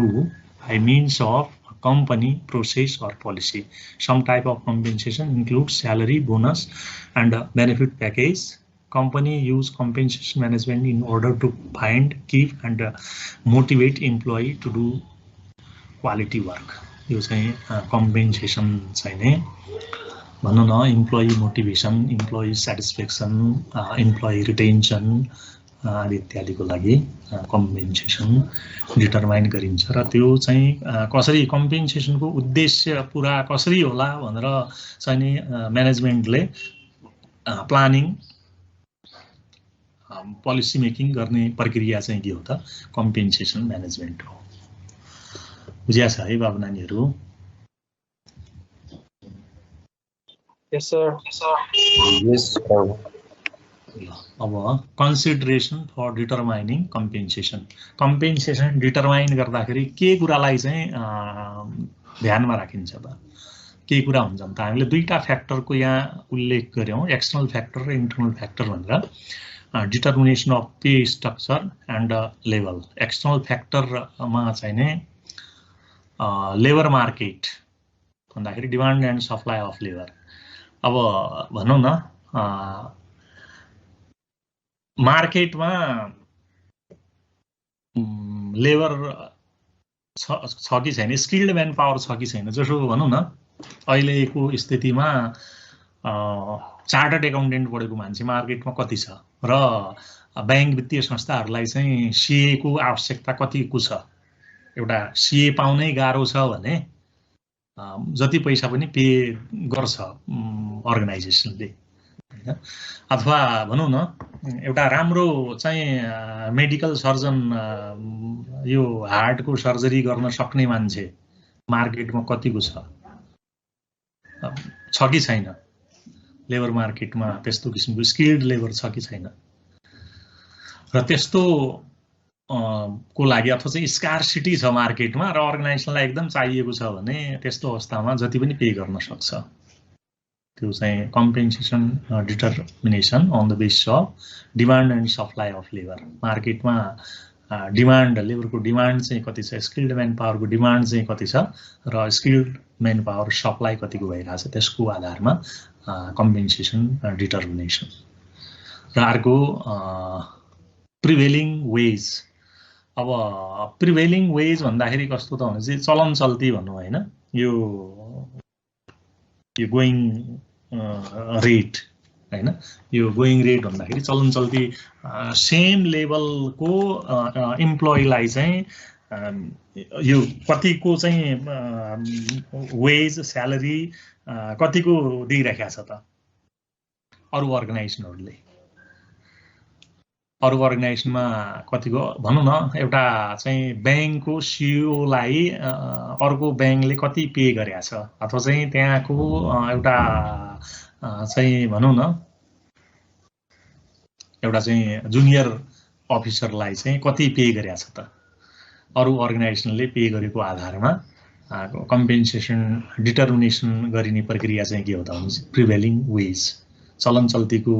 by means of a company, process or policy. Some type of compensation includes salary, bonus and a benefit package. Company use compensation management in order to find, keep and motivate employee to do quality work. यो चाहिँ compensation चाहिँ नि भनौँ न employee motivation, employee satisfaction, employee retention आदि इत्यादिको लागि compensation determine गरिन्छ। र त्यो चाहिँ कसरी कम्पेन्सेसनको उद्देश्य पुरा कसरी होला भनेर चाहिँ नि म्यानेजमेन्टले प्लानिङ पोलिसी मेकिङ गर्ने प्रक्रिया चाहिँ के हो त कम्पेन्सेसन म्यानेजमेन्ट हो। बुझिया छ है बाबु नानीहरू? Yes sir. Yes sir. अब consideration for determining compensation. Compensation determine गर्दाखेरि के कुरालाई चाहिँ ध्यानमा राखिन्छ त? के कुरा हुन्छ त हामीले दुईटा फ्याक्टरको यहाँ उल्लेख गर्यौं, एक्सटर्नल फ्याक्टर र इन्टर्नल फ्याक्टर भनेर। Determination of pay structure and level. External फ्याक्टरमा चाहिँ नि लेबर मार्केट भन्दाखेरि demand and supply of labour. अब भनौँ न मार्केटमा लेबर छ कि छैन, स्किल्ड म्यान पावर छ कि छैन। जसो भनौँ न अहिलेको स्थितिमा चार्टर्ड एकाउन्टेन्ट पढेको मान्छे मार्केटमा कति छ र ब्याङ्क वित्तीय संस्थाहरूलाई चाहिँ सीए को आवश्यकता कतिको छ। एउटा सीए पाउनै गाह्रो छ भने जति पैसा पनि पे गर्छ अर्गनाइजेसनले, अथवा भनौँ न एउटा राम्रो चाहिँ मेडिकल सर्जन यो हार्टको सर्जरी गर्न सक्ने मान्छे मार्केटमा कतिको छ कि छैन। लेबर मार्केटमा त्यस्तो किसिमको स्किल्ड लेबर छ कि छैन। र त्यस्तो को लागि अथवा चाहिँ स्कार्सिटी छ मार्केटमा र अर्गनाइजेसनलाई एकदम चाहिएको छ भने त्यस्तो अवस्थामा जति पनि पे गर्न सक्छ। त्यो चाहिँ compensation determination on the basis of demand and supply of labour. मार्केटमा डिमान्ड लेबरको डिमान्ड चाहिँ कति छ, स्किल्ड म्यान पावरको डिमान्ड चाहिँ कति छ र स्किल्ड म्यान पावर सप्लाई कतिको भइरहेछ, त्यसको आधारमा कम्पेन्सेसन डिटर्मिनेसन। र अर्को प्रिभेलिङ वेज। अब प्रिभेलिङ वेज भन्दाखेरि कस्तो त भने चाहिँ चलन चल्ती भनौँ होइन, यो गोइङ रेट होइन, यो गोइङ रेट भन्दाखेरि चलन चल्ती सेम लेभलको इम्प्लोइलाई चाहिँ यो कतिको चाहिँ वेज स्यालेरी कतिको दिइराखेको छ त अरू अर्गनाइजेसनहरूले। अरू अर्गनाइजेसनमा कतिको भनौँ न, एउटा चाहिँ ब्याङ्कको सिइओलाई अर्को ब्याङ्कले कति पे गरेको छ, अथवा चाहिँ त्यहाँको एउटा चाहिँ भनौँ न एउटा चाहिँ जुनियर अफिसरलाई चाहिँ कति पे गरेको छ त, अरू अर्गनाइजेसनले पे गरेको आधारमा कम्पेन्सेसन डिटर्मिनेसन गरिने प्रक्रिया चाहिँ के हो त भने प्रिभेलिङ वेज, चलन चल्तीको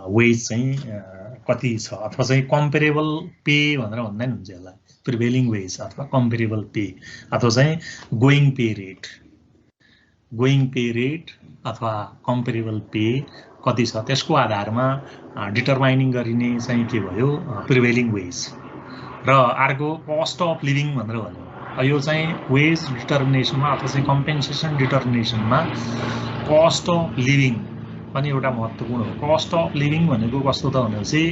वेज चाहिँ कति छ, अथवा चाहिँ कम्पेरेबल पे भनेर भन्दा नि हुन्छ यसलाई, प्रिभेलिङ वेज अथवा कम्पेरेबल पे, अथवा चाहिँ गोइङ पे रेट अथवा कम्पेरेबल पे कति छ त्यसको आधारमा डिटरमाइनिङ गरिने चाहिँ के भयो प्रिभेलिङ वेज। र अर्को कस्ट अफ लिभिङ भनेर भन्यो, यो चाहिँ वेज डिटर्मिनेसनमा अथवा चाहिँ कम्पेन्सेसन डिटर्मिनेसनमा कस्ट अफ लिभिङ पनि एउटा महत्त्वपूर्ण हो। कस्ट अफ लिभिङ भनेको कस्तो त भनेपछि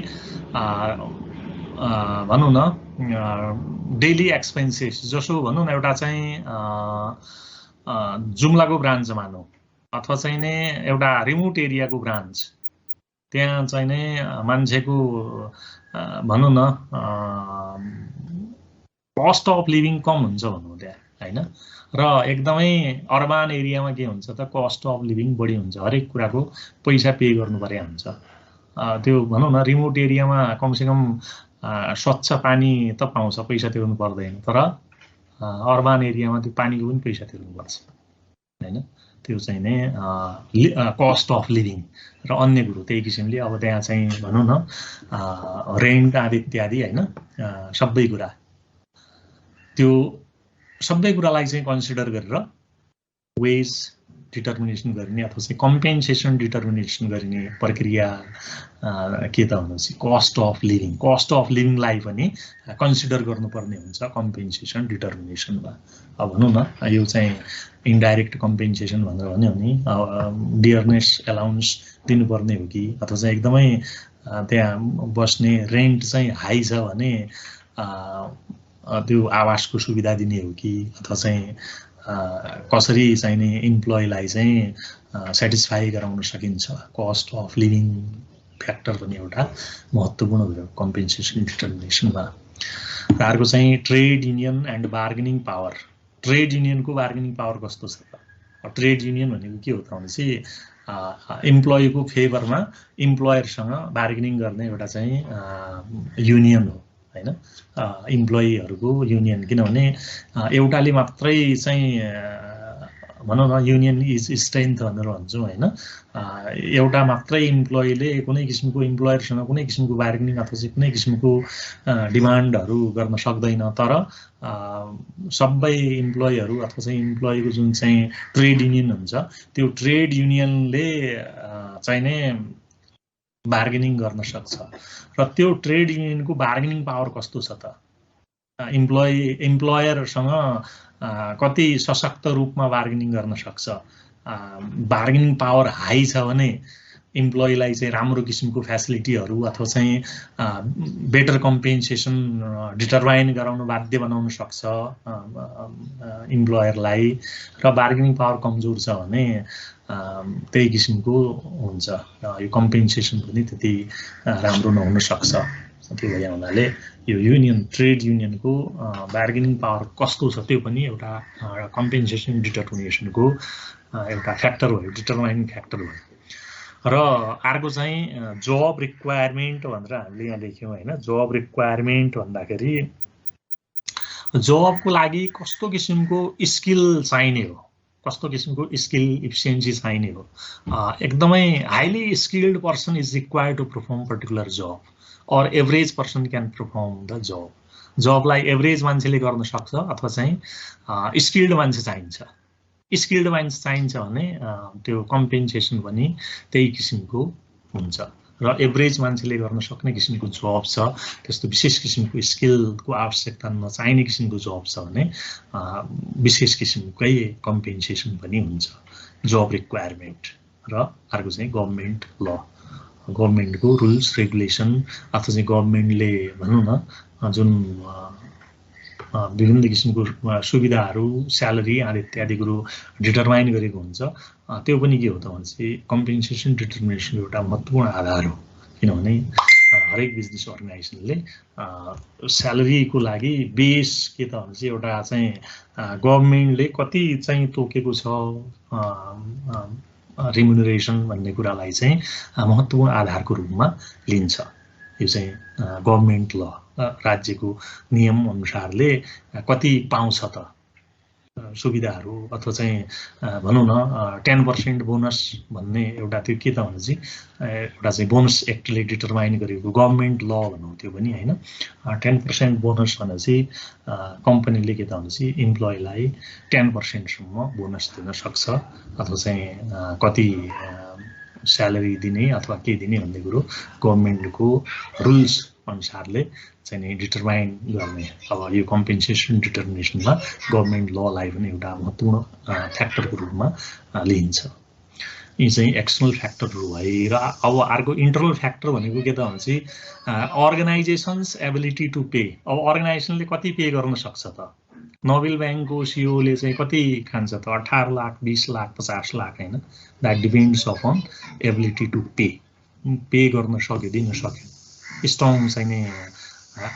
भनौँ न डेली एक्सपेन्सेस, जसो भनौँ न एउटा चाहिँ जुम्लाको ब्रान्च मानौँ अथवा चाहिँ नै एउटा रिमोट एरियाको ब्रान्च, त्यहाँ चाहिँ नै मान्छेको भनौँ न कस्ट अफ लिभिङ कम हुन्छ भनौँ त्यहाँ होइन, र एकदमै अर्बन एरियामा के हुन्छ त कस्ट अफ लिभिङ बढी हुन्छ, हरेक कुराको पैसा पे गर्नु पर्ने हुन्छ। त्यो भनौँ न रिमोट एरियामा कमसेकम स्वच्छ पानी त पाउँछ, पैसा तिर्नु पर्दैन, तर अर्बन एरियामा त्यो पानीको पनि पैसा तिर्नुपर्छ होइन, त्यो चाहिँ नै कस्ट अफ लिभिङ। र अन्य कुरो त्यही किसिमले अब त्यहाँ चाहिँ भनौँ न रेन्ट आदि इत्यादि होइन, सबै कुरा त्यो सबै कुरालाई चाहिँ कन्सिडर गरेर वेज डिटर्मिनेसन गर्ने अथवा चाहिँ कम्पेन्सेसन डिटर्मिनेसन गर्ने प्रक्रिया के त भनेपछि कस्ट अफ लिभिङलाई पनि कन्सिडर गर्नुपर्ने हुन्छ कम्पेन्सेसन डिटर्मिनेसनमा। अब भनौँ न यो चाहिँ इन्डाइरेक्ट कम्पेन्सेसन भनेर भन्यो भने डियरनेस एलाउन्स दिनुपर्ने हो कि, अथवा चाहिँ एकदमै त्यहाँ बस्ने रेन्ट चाहिँ हाई छ भने त्यो आवासको सुविधा दिने हो कि, अथवा चाहिँ कसरी चाहिँ नि इम्प्लोइलाई चाहिँ सेटिस्फाई गराउन सकिन्छ। कस्ट अफ लिभिङ फ्याक्टर पनि एउटा महत्त्वपूर्ण भयो कम्पेन्सेसन डिटर्मिनेसनमा। र अर्को चाहिँ trade union and bargaining power. Trade युनियनको बार्गेनिङ पावर कस्तो छ त? ट्रेड युनियन भनेको के हो त भनेपछि इम्प्लोइको फेभरमा इम्प्लोयरसँग बार्गेनिङ गर्ने एउटा चाहिँ युनियन हो होइन, इम्प्लोइहरूको युनियन। किनभने एउटाले मात्रै चाहिँ भनौँ न युनियन इज स्ट्रेन्थ भनेर भन्छौँ होइन, एउटा मात्रै इम्प्लोइले कुनै किसिमको इम्प्लोयरसँग कुनै किसिमको बार्गेनिङ अथवा चाहिँ कुनै किसिमको डिमान्डहरू गर्न सक्दैन। तर सबै इम्प्लोइहरू अथवा चाहिँ इम्प्लोइको जुन चाहिँ ट्रेड युनियन हुन्छ त्यो ट्रेड युनियनले चाहिँ नै बार्गेनिङ गर्न सक्छ। र त्यो ट्रेड युनियनको बार्गेनिङ पावर कस्तो छ त? इम्प्लोयरसँग कति सशक्त रूपमा बार्गेनिङ गर्न सक्छ? बार्गेनिङ पावर हाई छ भने इम्प्लोइलाई चाहिँ राम्रो किसिमको फ्यासिलिटीहरू अथवा चाहिँ बेटर कम्पेन्सेसन डिटरमाइन गराउन बाध्य बनाउन सक्छ इम्प्लोयरलाई। र बार्गेनिङ पावर कमजोर छ भने त्यही किसिमको हुन्छ, यो कम्पेन्सेसन पनि त्यति राम्रो नहुन सक्छ। त्यो भए हुनाले यो युनियन ट्रेड युनियनको बार्गेनिङ पावर कस्तो छ त्यो पनि एउटा कम्पेन्सेसन डिटर्मिनेसनको एउटा फ्याक्टर भयो, डिटरमाइनिङ फ्याक्टर भयो। र अर्को चाहिँ जब रिक्वायरमेन्ट भनेर हामीले यहाँ लेख्यौँ होइन। जब रिक्वायरमेन्ट भन्दाखेरि जबको लागि कस्तो किसिमको स्किल चाहिने हो, कस्तो किसिमको स्किल इफिसियन्सी चाहिने हो। एकदमै highly skilled person is required to perform particular job, और average person can perform the job. जबलाई एभरेज मान्छेले गर्न सक्छ अथवा चाहिँ स्किल्ड मान्छे चाहिन्छ। स्किल्ड माइन्स चाहिन्छ भने त्यो कम्पेन्सेसन पनि त्यही किसिमको हुन्छ र एभरेज मान्छेले गर्न सक्ने किसिमको जब छ त्यस्तो विशेष किसिमको स्किलको आवश्यकता नचाहिने किसिमको जब छ भने विशेष किसिमकै कम्पेन्सेसन पनि हुन्छ जब रिक्वायरमेन्ट र अर्को चाहिँ गभर्नमेन्ट ल गभर्नमेन्टको रुल्स रेगुलेसन अथवा चाहिँ गभर्नमेन्टले भनौँ न जुन विभिन्न किसिमको सुविधाहरू स्यालेरी आदि इत्यादि कुरो डिटरमाइन गरेको हुन्छ त्यो पनि के हो त भने चाहिँ कम्पेन्सेसन डिटर्मिनेसनको एउटा महत्त्वपूर्ण आधार हो किनभने हरेक बिजनेस अर्गनाइजेसनले स्यालेरीको लागि बेस के त भने चाहिँ एउटा चाहिँ गभर्नमेन्टले कति चाहिँ तोकेको छ रिम्युनरेसन भन्ने कुरालाई चाहिँ महत्त्वपूर्ण आधारको रूपमा लिन्छ यो चाहिँ गभर्नमेन्ट ल राज्यको नियम अनुसारले कति पाउँछ त सुविधाहरू अथवा चाहिँ भनौँ न 10% बोनस भन्ने एउटा त्यो के त भने चाहिँ एउटा चाहिँ बोनस एक्टले डिटरमाइन गरेको गभर्नमेन्ट ल भनौँ त्यो पनि होइन 10% बोनस भने चाहिँ कम्पनीले के त भने चाहिँ इम्प्लोइलाई 10% सम्म बोनस दिन सक्छ अथवा चाहिँ कति स्यालेरी दिने अथवा के दिने भन्ने कुरो गभर्नमेन्टको रुल्स अनुसारले चाहिँ नि डिटरमाइन गर्ने अब यो कम्पेन्सेसन डिटर्मिनेसनमा गभर्नमेन्ट ललाई पनि एउटा महत्त्वपूर्ण फ्याक्टरको रूपमा लिइन्छ यी चाहिँ एक्सटर्नल फ्याक्टरहरू भए र अब अर्को इन्टरनल फ्याक्टर भनेको के त भने चाहिँ अर्गनाइजेसन्स एबिलिटी टु पे अब अर्गनाइजेसनले कति पे गर्न सक्छ त नोबेल ब्याङ्कको सिओले चाहिँ कति खान्छ त 18 लाख 20 लाख 50 लाख होइन that depends upon ability to pay गर्न सक्यो दिन सक्यो स्ट्रङ चाहिँ नि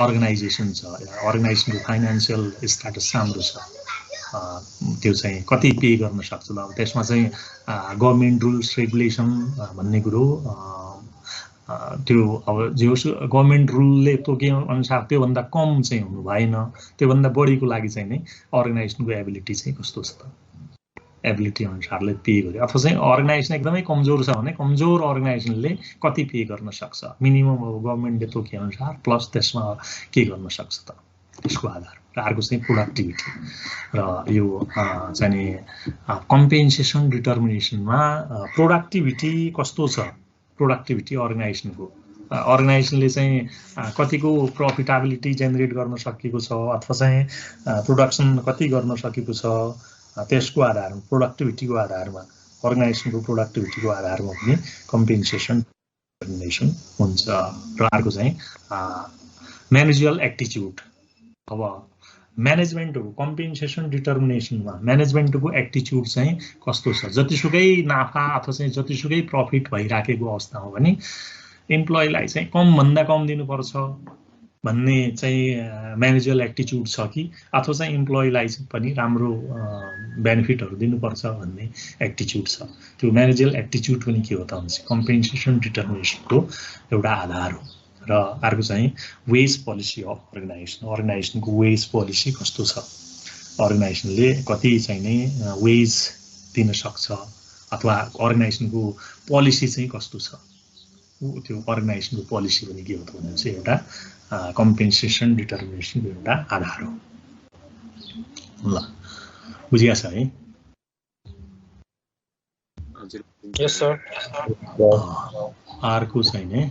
अर्गनाइजेसन छ अर्गनाइजेसनको फाइनेन्सियल स्ट्याटस राम्रो छ त्यो चाहिँ कति पे गर्न सक्छ अब त्यसमा चाहिँ गभर्नमेन्ट रुल्स रेगुलेसन भन्ने कुरो त्यो अब जो गभर्नमेन्ट रुलले तोके अनुसार त्योभन्दा कम चाहिँ हुनु भएन त्योभन्दा बढीको लागि चाहिँ नि अर्गनाइजेसनको एबिलिटी चाहिँ कस्तो छ त एबिलिटी अनुसारले पे गर्यो अथवा चाहिँ अर्गनाइजेसन एकदमै कमजोर छ भने कमजोर अर्गनाइजेसनले कति पे गर्न सक्छ मिनिमम अब गभर्नमेन्टले तोके अनुसार प्लस त्यसमा के गर्न सक्छ त त्यसको आधार र अर्को चाहिँ प्रोडक्टिभिटी र यो चाहिँ नि कम्पेन्सेसन डिटर्मिनेसनमा प्रोडक्टिभिटी कस्तो छ प्रोडक्टिभिटी अर्गनाइजेसनले चाहिँ कतिको प्रफिटेबिलिटी जेनेरेट गर्न सकेको छ अथवा चाहिँ प्रोडक्सन कति गर्न सकेको छ त्यसको आधारमा प्रोडक्टिभिटीको आधारमा अर्गनाइजेसनको प्रोडक्टिभिटीको आधारमा पनि कम्पेन्सेसन डिटर्मिनेसन हुन्छ र अर्को चाहिँ म्यानेजरियल एटिट्युड अब म्यानेजमेन्टको कम्पेन्सेसन डिटर्मिनेसनमा म्यानेजमेन्टको एटिट्युड चाहिँ कस्तो छ जतिसुकै नाफा अथवा चाहिँ जतिसुकै प्रफिट भइराखेको अवस्थामा पनि इम्प्लोइलाई चाहिँ कमभन्दा कम दिनुपर्छ भन्ने चाहिँ म्यानेजरियल एटिट्युड छ कि अथवा चाहिँ इम्प्लोइलाई पनि राम्रो बेनिफिटहरू दिनुपर्छ भन्ने एटिट्युड छ त्यो म्यानेजरियल एटिट्युड पनि के हो त भन्छ कम्पेन्सेसन डिटर्मिनेसनको एउटा आधार हो र अर्को चाहिँ वेज पोलिसी अफ अर्गनाइजेसनको वेज पोलिसी कस्तो छ अर्गनाइजेसनले कति चाहिँ नै वेज दिन सक्छ अथवा अर्गनाइजेसनको पोलिसी चाहिँ कस्तो छ त्यो अर्गनाइजेसनको पोलिसी पनि के हो त भने चाहिँ एउटा कम्पेन्सेसन डिटर्मिनेसनको एउटा आधार हो ल बुझिया छ है Yes, sir. अर्को चाहिँ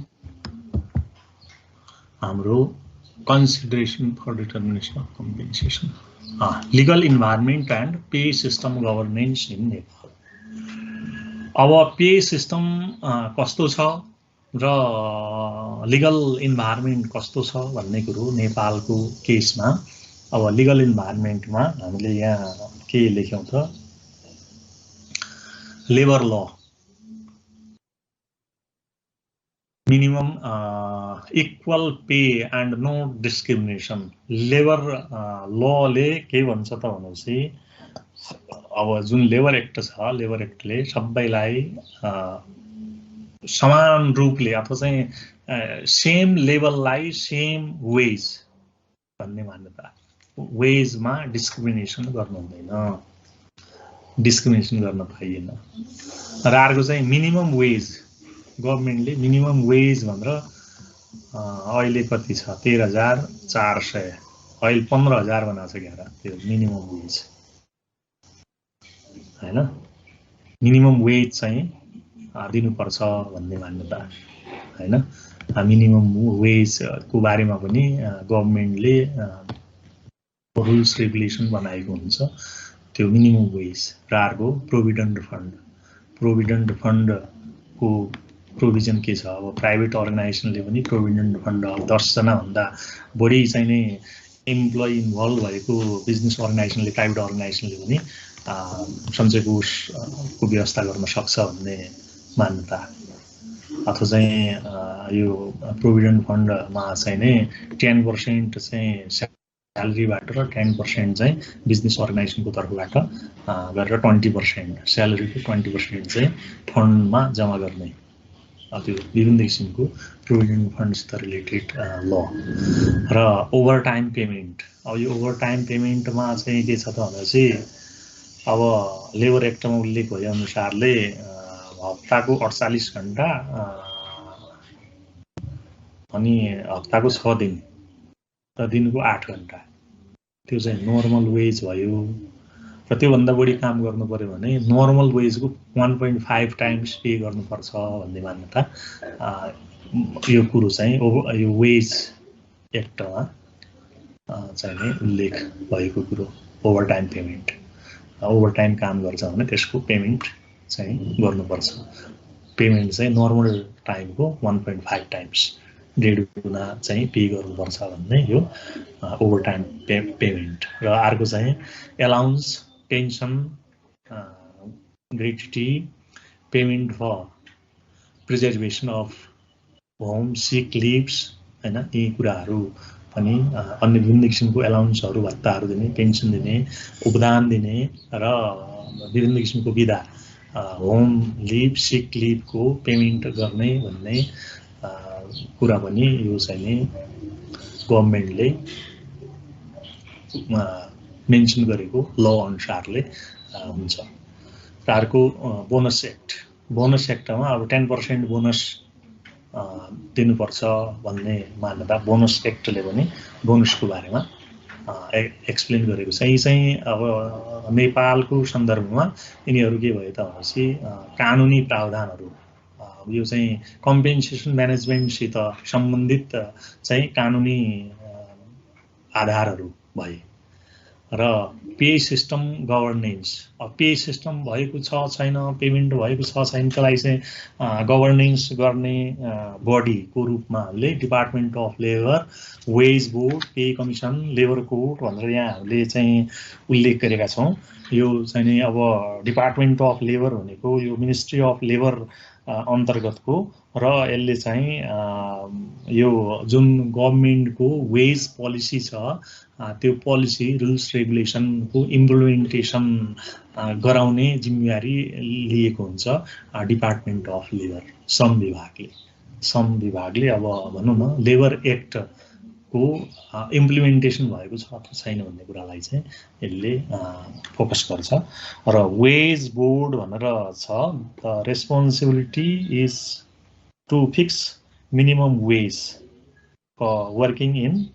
हाम्रो consideration for determination of compensation. Legal environment and pay system governance in Nepal. अब पे सिस्टम कस्तो छ र लिगल इन्भाइरोमेन्ट कस्तो छ भन्ने कुरो नेपालको केसमा अब लिगल इन्भाइरोमेन्टमा हामीले यहाँ के लेख्यौं त लेबर ल minimum equal pay and no discrimination labour लले के भन्छ त भनेपछि अब जुन लेबर एक्ट छ लेबर एक्टले सबैलाई समान रूपले अथवा चाहिँ सेम लेभललाई सेम वेज भन्ने मान्यता वेजमा डिस्क्रिमिनेसन गर्नु हुँदैन डिस्क्रिमिनेसन गर्न पाइएन र अर्को चाहिँ मिनिमम वेज गभर्नमेन्टले मिनिमम वेज भनेर अहिले कति छ 13,400 अहिले 15,000 बनाएको छ क्या त्यो मिनिमम वेज हैन मिनिमम वेज चाहिँ दिनुपर्छ भन्ने मान्यता हैन मिनिमम वेज को बारेमा पनि गभर्नमेन्टले रुल्स रेगुलेसन बनाएको हुन्छ त्यो मिनिमम वेज र अर्को प्रोभिडेन्ट फन्ड को प्रोभिजन के छ अब प्राइभेट अर्गनाइजेसनले पनि प्रोभिडेन्ट फन्ड 10 जना भन्दा बढी चाहिँ नै एम्प्लोइ इन्भल्भ भएको बिजनेस अर्गनाइजेसनले प्राइभेट अर्गनाइजेसनले पनि सञ्चय कोषको व्यवस्था गर्न सक्छ भन्ने मान्यता अथवा चाहिँ यो प्रोभिडेन्ट फन्डमा चाहिँ नै 10% चाहिँ स्यालेरीबाट र 10% चाहिँ बिजनेस अर्गनाइजेसनको तर्फबाट गरेर 20% स्यालेरीको 20% चाहिँ फन्डमा जम्मा गर्ने त्यो विभिन्न किसिमको प्रोभिडेन्ट फन्डसित रिलेटेड ल र ओभरटाइम पेमेन्ट अब यो ओभरटाइम पेमेन्टमा चाहिँ के छ त भन्दा चाहिँ अब लेबर एक्टमा उल्लेख भए अनुसारले हप्ताको 48 घण्टा अनि हप्ताको 6 दिन र दिनको 8 घण्टा त्यो चाहिँ नर्मल वेज भयो र त्योभन्दा बढी काम गर्नु पर्यो भने नर्मल वेजको 1.5 टाइम्स पे गर्नुपर्छ भन्ने मान्यता यो कुरो चाहिँ यो वेज एक्टमा चाहिँ नै उल्लेख भएको कुरो ओभरटाइम पेमेन्ट ओभरटाइम काम गर्छ भने त्यसको पेमेन्ट चाहिँ गर्नुपर्छ पेमेन्ट चाहिँ नर्मल टाइमको 1.5 टाइम्स 1.5 गुणा चाहिँ पे गर्नुपर्छ भन्ने यो ओभरटाइम पेमेन्ट र अर्को चाहिँ allowance pension gratuity payment for preservation of home sick leaves हैन यी कुराहरू पनि अन्य विभिन्न किसिमको एलाउन्सहरू भत्ताहरू दिने पेन्सन दिने उपदान दिने र विभिन्न किसिमको बिदा होम लिभ सिक लिभको पेमेन्ट गर्ने भन्ने कुरा पनि यो चाहिँ नि गभर्नमेन्टले मेन्सन गरेको ल अनुसारले हुन्छ अर्को बोनस एक्टमा अब 10% बोनस दिनुपर्छ भन्ने मान्यता बोनस एक्टले पनि बोनसको बारेमा एक्सप्लेन गरेको छ यी चाहिँ अब नेपालको सन्दर्भमा यिनीहरू के भयो त भनेपछि कानुनी प्रावधानहरू यो चाहिँ कम्पेन्सेसन म्यानेजमेन्टसित सम्बन्धित चाहिँ कानुनी आधारहरू भए र pay system governance pay system भएको छ छैन पेमेन्ट भएको छ छैनका लागि चाहिँ गभर्नेन्स गर्ने बडीको रूपमा हामीले department of labour wage board pay commission labour code भनेर यहाँ हामीले चाहिँ उल्लेख गरेका छौँ यो चाहिँ नि अब डिपार्टमेन्ट अफ लेबर भनेको यो मिनिस्ट्री अफ लेबर अन्तर्गतको र यसले चाहिँ यो जुन गभर्नमेन्टको वेज पोलिसी छ त्यो पोलिसी रुल्स रेगुलेसनको इम्प्लिमेन्टेसन गराउने जिम्मेवारी लिएको हुन्छ डिपार्टमेन्ट अफ लेबर श्रम विभागले अब भनौँ न लेबर एक्टको इम्प्लिमेन्टेसन भएको छ अथवा छैन भन्ने कुरालाई चाहिँ यसले फोकस गर्छ र वेज बोर्ड भनेर छ the responsibility is to fix minimum wage for working in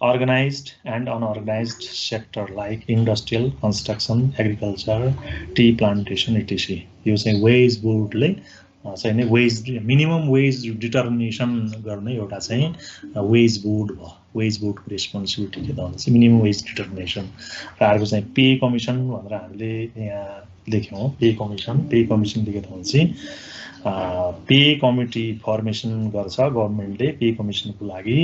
organized and unorganized sector like industrial, construction, agriculture, tea plantation, etc. यो चाहिँ वेज बोर्डले चाहिँ नि वेज मिनिमम वेज डिटर्मिनेसन गर्ने एउटा चाहिँ वेज बोर्ड भयो वेज बोर्डको रेस्पोन्सिबिलिटी के त भन्छ मिनिमम वेज डिटर्मिनेसन र अर्को चाहिँ पे कमिसन भनेर हामीले यहाँ लेख्यौँ पे कमिसन लेखेको भन्छ पे कमिटी फर्मेसन गर्छ गभर्नमेन्टले पे कमिसनको लागि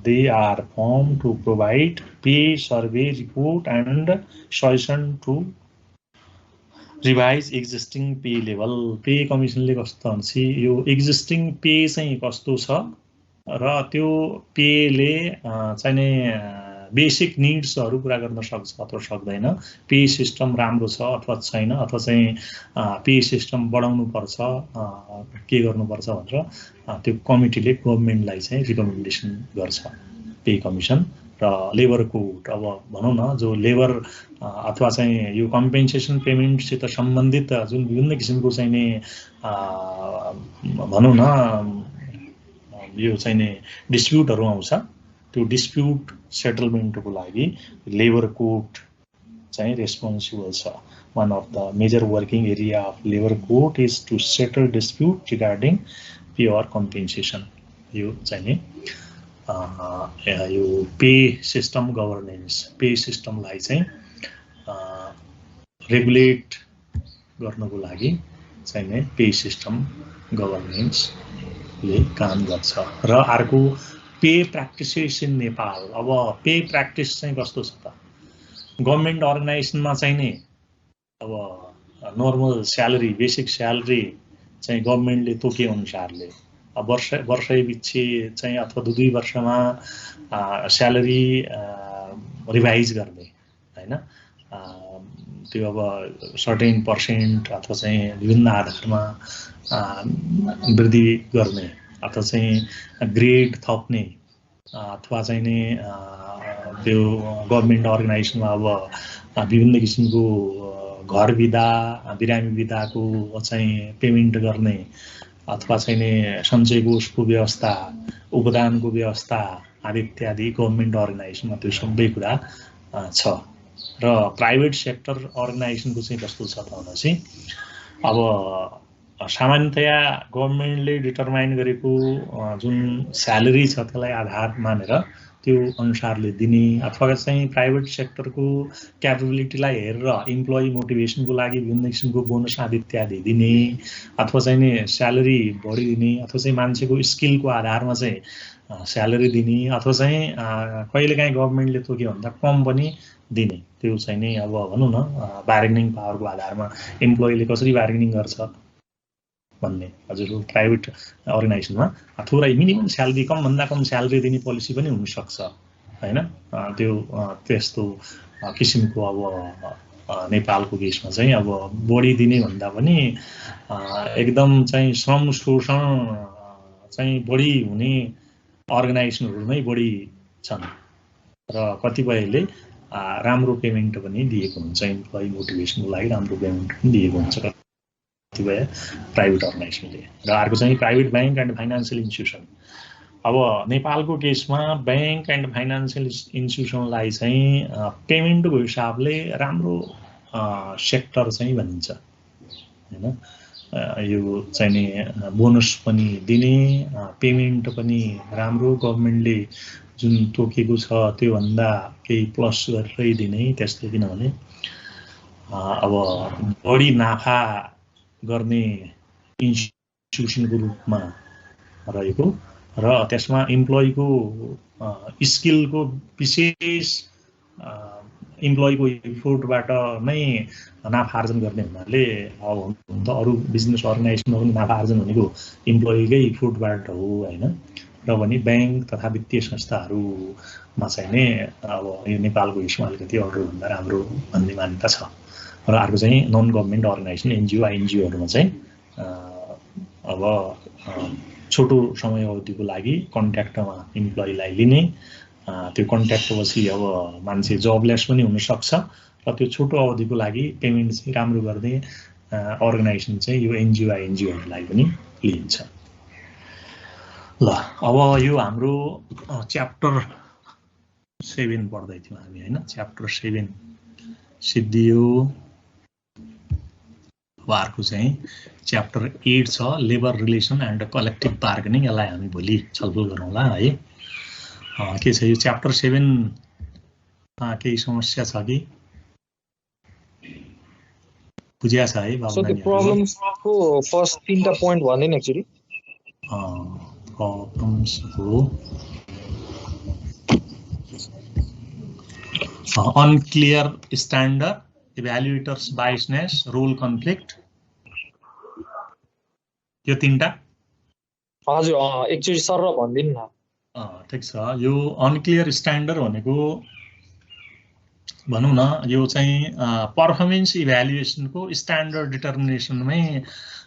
they are form to provide pay survey report and suggestion to revise existing pay level pay कमिसनले कस्तो भन्छ यो एक्जिस्टिङ पे चाहिँ कस्तो छ र त्यो पेले चाहिँ नि बेसिक निड्सहरू पुरा गर्न सक्छ अथवा सक्दैन पे सिस्टम राम्रो छ अथवा छैन अथवा चाहिँ पे सिस्टम बढाउनु पर्छ के गर्नुपर्छ भनेर त्यो कमिटीले गभर्नमेन्टलाई चाहिँ रिकमेन्डेसन गर्छ पे कमिसन र लेबर कोड अब भनौँ न जो लेबर अथवा चाहिँ यो कम्पेन्सेसन पेमेन्टसित सम्बन्धित जुन विभिन्न किसिमको चाहिँ नि भनौँ न यो चाहिँ नि डिस्प्युटहरू आउँछ त्यो डिस्प्युट सेटलमेन्टको लागि लेबर कोड चाहिँ रेस्पोन्सिबल छ one of the major working area of labor court is to settle dispute regarding pure compensation. यो चाहिँ यो पे सिस्टम गभर्नेन्स, पे सिस्टमलाई चाहिँ रेगुलेट गर्नको लागि चाहिँ नै पे सिस्टम गभर्नेन्सले काम गर्छ। र अर्को पे प्र्याक्टिसेस इन नेपाल। अब पे प्र्याक्टिस चाहिँ कस्तो छ त, गभर्मेन्ट अर्गनाइजेसनमा चाहिँ नि अब नर्मल स्यालेरी, बेसिक स्यालेरी चाहिँ गभर्मेन्टले तोके अनुसारले वर्षै पछि चाहिँ अथवा 2 वर्षमा स्यालेरी रिभाइज गर्ने हैन, त्यो अब सर्टेन पर्सेन्ट अथवा चाहिँ विभिन्न आधारमा वृद्धि गर्ने अथवा चाहिँ ग्रेड थप्ने अथवा चाहिँ नि त्यो गभर्मेन्ट अर्गनाइजेसनमा अब विभिन्न किसिमको घर बिदा, बिरामी बिदाको चाहिँ पेमेन्ट गर्ने अथवा चाहिँ नि सञ्चय कोषको व्यवस्था, उपदानको व्यवस्था आदि इत्यादि गभर्मेन्ट अर्गनाइजेसनमा त्यो सबै कुरा छ। र प्राइभेट सेक्टर अर्गनाइजेसनको चाहिँ कस्तो छ त भनेपछि अब सामान्यतया गभर्मेन्टले डिटरमाइन गरेको जुन स्यालेरी छ त्यसलाई आधार मानेर त्यो अनुसारले दिने, अथवा चाहिँ प्राइभेट सेक्टरको क्यापेबिलिटीलाई हेरेर इम्प्लोइ मोटिभेसनको लागि विभिन्न किसिमको बोनस आदि इत्यादि दिने, अथवा चाहिँ नि स्यालेरी बढी दिने, अथवा चाहिँ मान्छेको स्किलको आधारमा चाहिँ स्यालेरी दिने, अथवा चाहिँ कहिलेकाहीँ गभर्मेन्टले तोक्यो भन्दा कम पनि दिने। त्यो चाहिँ नि अब भनौँ न बार्गेनिङ पावरको आधारमा इम्प्लोइले कसरी बार्गेनिङ गर्छ भन्ने। हजुर प्राइभेट अर्गनाइजेसनमा थोरै मिनिमम स्यालेरी, कमभन्दा कम स्यालेरी दिने पोलिसी पनि हुनसक्छ हैन। त्यो त्यस्तो किसिमको अब नेपालको केसमा चाहिँ अब बढी दिने भन्दा पनि एकदम चाहिँ श्रम शोषण चाहिँ बढी हुने अर्गनाइजेसनहरू नै बढी छन् र कतिपयले राम्रो पेमेन्ट पनि दिएको हुन्छ, इम्प्लोइ मोटिभेसनको लागि राम्रो पेमेन्ट पनि दिएको हुन्छ कतिपय प्राइभेट अर्गनाइजेसनले। र अर्को चाहिँ private bank and financial institution. अब नेपालको केसमा ब्याङ्क एन्ड फाइनान्सियल इन्स्टिट्युसनलाई चाहिँ पेमेन्टको हिसाबले राम्रो सेक्टर चाहिँ भनिन्छ हैन। यो चाहिँ नि बोनस पनि दिने, पेमेन्ट पनि राम्रो, गभर्मेन्टले जुन तोकेको छ त्योभन्दा केही प्लस गरेरै दिने त्यस्तो। किनभने अब बढी नाफा गर्ने इन्स्टिट्युसनको रूपमा रहेको र त्यसमा इम्प्लोइको स्किलको विशेष इम्प्लोइको इफोर्टबाट नै नाफा आर्जन गर्ने हुनाले अब त अरू बिजनेस अर्गनाइजेसनमा पनि नाफा आर्जन भनेको इम्प्लोइकै इफोर्टबाट हो हैन। र पनि ब्याङ्क तथा वित्तीय संस्थाहरूमा चाहिँ नै अब यो नेपालको हिस्सा अलिकति अरूभन्दा राम्रो भन्ने मान्यता छ। र अर्को चाहिँ नन गभर्मेन्ट अर्गनाइजेसन एनजिओ आइएनजिओहरूमा चाहिँ अब छोटो समय अवधिको लागि कन्ट्र्याक्टमा इम्प्लोइलाई लिने, त्यो कन्ट्र्याक्टपछि अब मान्छे जबलेस पनि हुनसक्छ र त्यो छोटो अवधिको लागि पेमेन्ट चाहिँ राम्रो गर्ने अर्गनाइजेसन चाहिँ यो एनजिओ आइएनजिओहरूलाई पनि लिइन्छ। ल अब यो हाम्रो च्याप्टर 7 पढ्दै थियौँ हामी हैन। च्याप्टर 7 सिद्धियो। अब अर्को चाहिँ च्याप्टर 8 छ labour relation and collective bargaining. यसलाई हामी भोलि छलफल गरौँला है। के छ यो च्याप्टर 7 केही समस्या छ कि बुझिया छ है बाबु? सो द प्रब्लम्सको फर्स्ट 3टा पोइन्ट भन्दिन एक्चुअली। प्रब्लम्सको unclear standard, evaluators biasness, role conflict, यो 3टा। हजुर एकचोटि सर भन्दिन न। ठिक छ। यो अनक्लियर स्ट्यान्डर्ड भनेको भनौँ न यो चाहिँ पर्फर्मेन्स इभ्यालुएसनको स्ट्यान्डर्ड डिटर्मिनेसनमै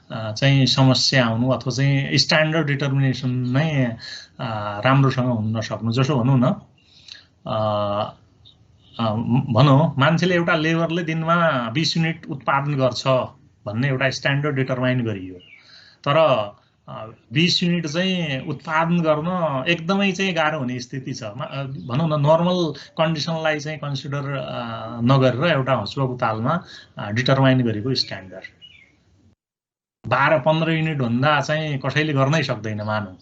चाहिँ समस्या आउनु अथवा चाहिँ स्ट्यान्डर्ड डिटर्मिनेसनमै राम्रोसँग हुन नसक्नु। जसो भनौँ न भनौँ मान्छेले एउटा लेबरले दिनमा 20 युनिट उत्पादन गर्छ भन्ने एउटा स्ट्यान्डर्ड डिटरमाइन गरियो, तर 20 युनिट चाहिँ उत्पादन गर्न एकदमै चाहिँ गाह्रो हुने स्थिति छ। भनौँ न नर्मल कन्डिसनलाई चाहिँ कन्सिडर नगरेर एउटा हँसुवाको तालमा डिटरमाइन गरेको स्ट्यान्डर्ड 12-15 युनिट भन्दा चाहिँ कसैले गर्नै सक्दैन मानौँ,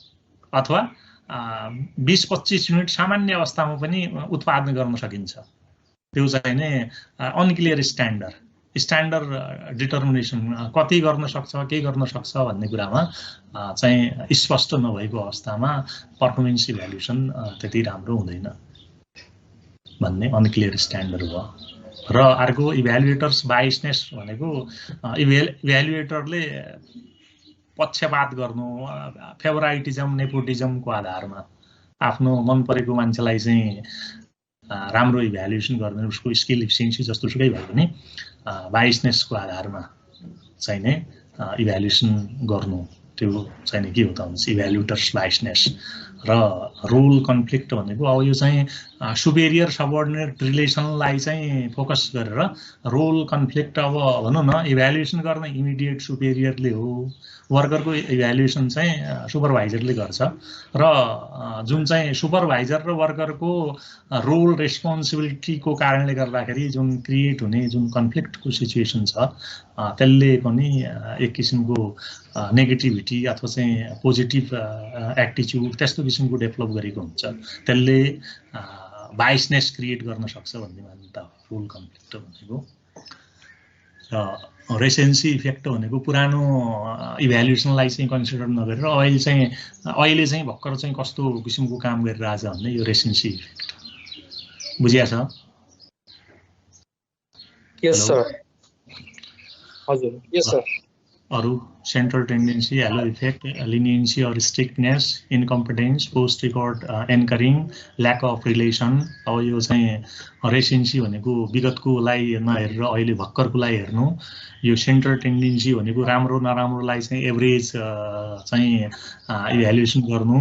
अथवा 20-25 युनिट सामान्य अवस्थामा पनि उत्पादन गर्न सकिन्छ। त्यो चाहिँ नै अनक्लियर स्ट्यान्डर्ड डिटर्मिनेसन कति गर्न सक्छ के गर्न सक्छ भन्ने कुरामा चाहिँ स्पष्ट नभएको अवस्थामा पर्फर्मेन्स इभ्यालुएसन त्यति राम्रो हुँदैन भन्ने अनक्लियर स्ट्यान्डर्ड भयो। र अर्को इभ्यालुएटर्स बायसनेस भनेको इभ्यालुएटरले पक्षपात गर्नु, फेभराइटिजम नेपोटिजमको आधारमा आफ्नो मन परेको मान्छेलाई चाहिँ राम्रो इभ्यालुएसन गर्ने, उसको स्किल इफिसियन्सी जस्तो सुकै भए पनि बायसनेसको आधारमा चाहिँ नै इभ्यालुएसन गर्नु, त्यो चाहिँ नि के हो त हुन्छ इभ्यालुएटर्स बायसनेस। र रोल कन्फ्लिक्ट भनेको अब यो चाहिँ सुपेरियर सबअर्डिनेट रिलेसनलाई चाहिँ फोकस गरेर रोल कन्फ्लिक्ट अब भनौँ न इभ्यालुएसन गर्न इमिडिएट सुपेरियरले हो, वर्करको इभ्यालुएसन चाहिँ सुपरभाइजरले गर्छ र जुन चाहिँ सुपरभाइजर र वर्करको रोल रेस्पोन्सिबिलिटीको कारणले गर्दाखेरि जुन क्रिएट हुने जुन कन्फ्लिक्टको सिचुएसन छ त्यसले पनि एक किसिमको नेगेटिभिटी अथवा चाहिँ पोजिटिभ एटिट्युड त्यस्तो किसिमको डेभलप गरेको हुन्छ, त्यसले बायसनेस क्रिएट गर्न सक्छ भन्ने मान्यता हो रोल कन्फ्लिक्ट भनेको। र रेसेन्सी इफेक्ट भनेको पुरानो इभ्यालुएसनलाई चाहिँ कन्सिडर नगरेर अहिले चाहिँ भर्खर चाहिँ कस्तो किसिमको काम गरिरहेछ भन्ने यो रेसेन्सी इफेक्ट बुझिया छ? Yes sir. हजुर यस सर। अरू central tendency, halo effect, leniency और strictness, incompetence, post record anchoring, lack of relation. अब यो चाहिँ रेसेन्सी भनेको विगतकोलाई नहेरेर अहिले भर्खरकोलाई हेर्नु, यो सेन्ट्रल टेन्डेन्सी भनेको राम्रो नराम्रोलाई चाहिँ एभरेज चाहिँ इभ्यालुएसन गर्नु,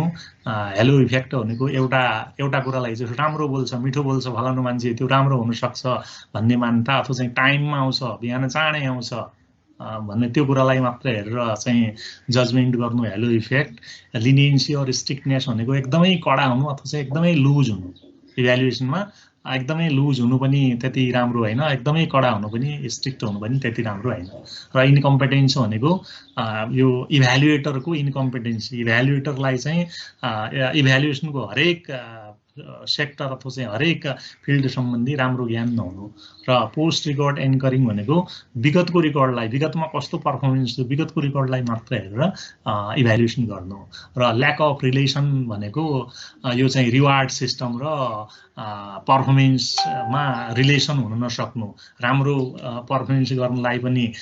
हेलो इफेक्ट भनेको एउटा कुरालाई चाहिँ राम्रो बोल्छ मिठो बोल्छ फलानु मान्छे त्यो राम्रो हुनसक्छ भन्ने मान्यता, अथवा चाहिँ टाइममा आउँछ बिहान चाँडै आउँछ भन्ने त्यो कुरालाई मात्र हेरेर चाहिँ जजमेन्ट गर्नु हेलो इफेक्ट। लिनियन्सी और स्ट्रिक्टनेस भनेको एकदमै कडा हुनु अथवा चाहिँ एकदमै लुज हुनु, इभ्यालुएसनमा एकदमै लुज हुनु पनि त्यति राम्रो होइन, एकदमै कडा हुनु पनि स्ट्रिक्ट हुनु पनि त्यति राम्रो होइन। र इनकम्पिटेन्स भनेको यो इभ्यालुएटरको इनकम्पिटेन्सी, इभ्यालुएटरलाई चाहिँ इभ्यालुएसनको हरेक सेक्टर अथवा चाहिँ हरेक फिल्ड सम्बन्धी राम्रो ज्ञान नहुनु। र पोस्ट रिकर्ड एन्करिङ भनेको विगतको रिकर्डलाई, विगतमा कस्तो पर्फर्मेन्स थियो विगतको रिकर्डलाई मात्र हेरेर इभ्यालुएसन गर्नु। र ल्याक अफ रिलेसन भनेको यो चाहिँ रिवार्ड सिस्टम र पर्फर्मेन्समा रिलेसन हुन नसक्नु, राम्रो पर्फर्मेन्स गर्नलाई पनि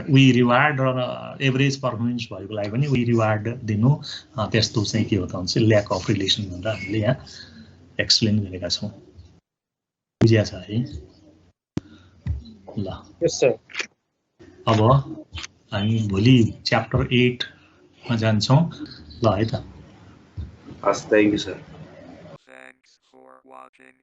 वी रिवार्ड र एभरेज पर्फर्मेन्स भएकोलाई पनि वी रिवार्ड दिनु, त्यस्तो चाहिँ के हो त हुन्छ ल्याक अफ रिलेसन भनेर हामीले यहाँ एक्सप्लेन गरेका छौँ। बुझिया छ है? ल यस सर। अब हामी भोलि च्याप्टर 8 मा जान्छौँ ल है त। हस्, थ्याङ्क यू सर।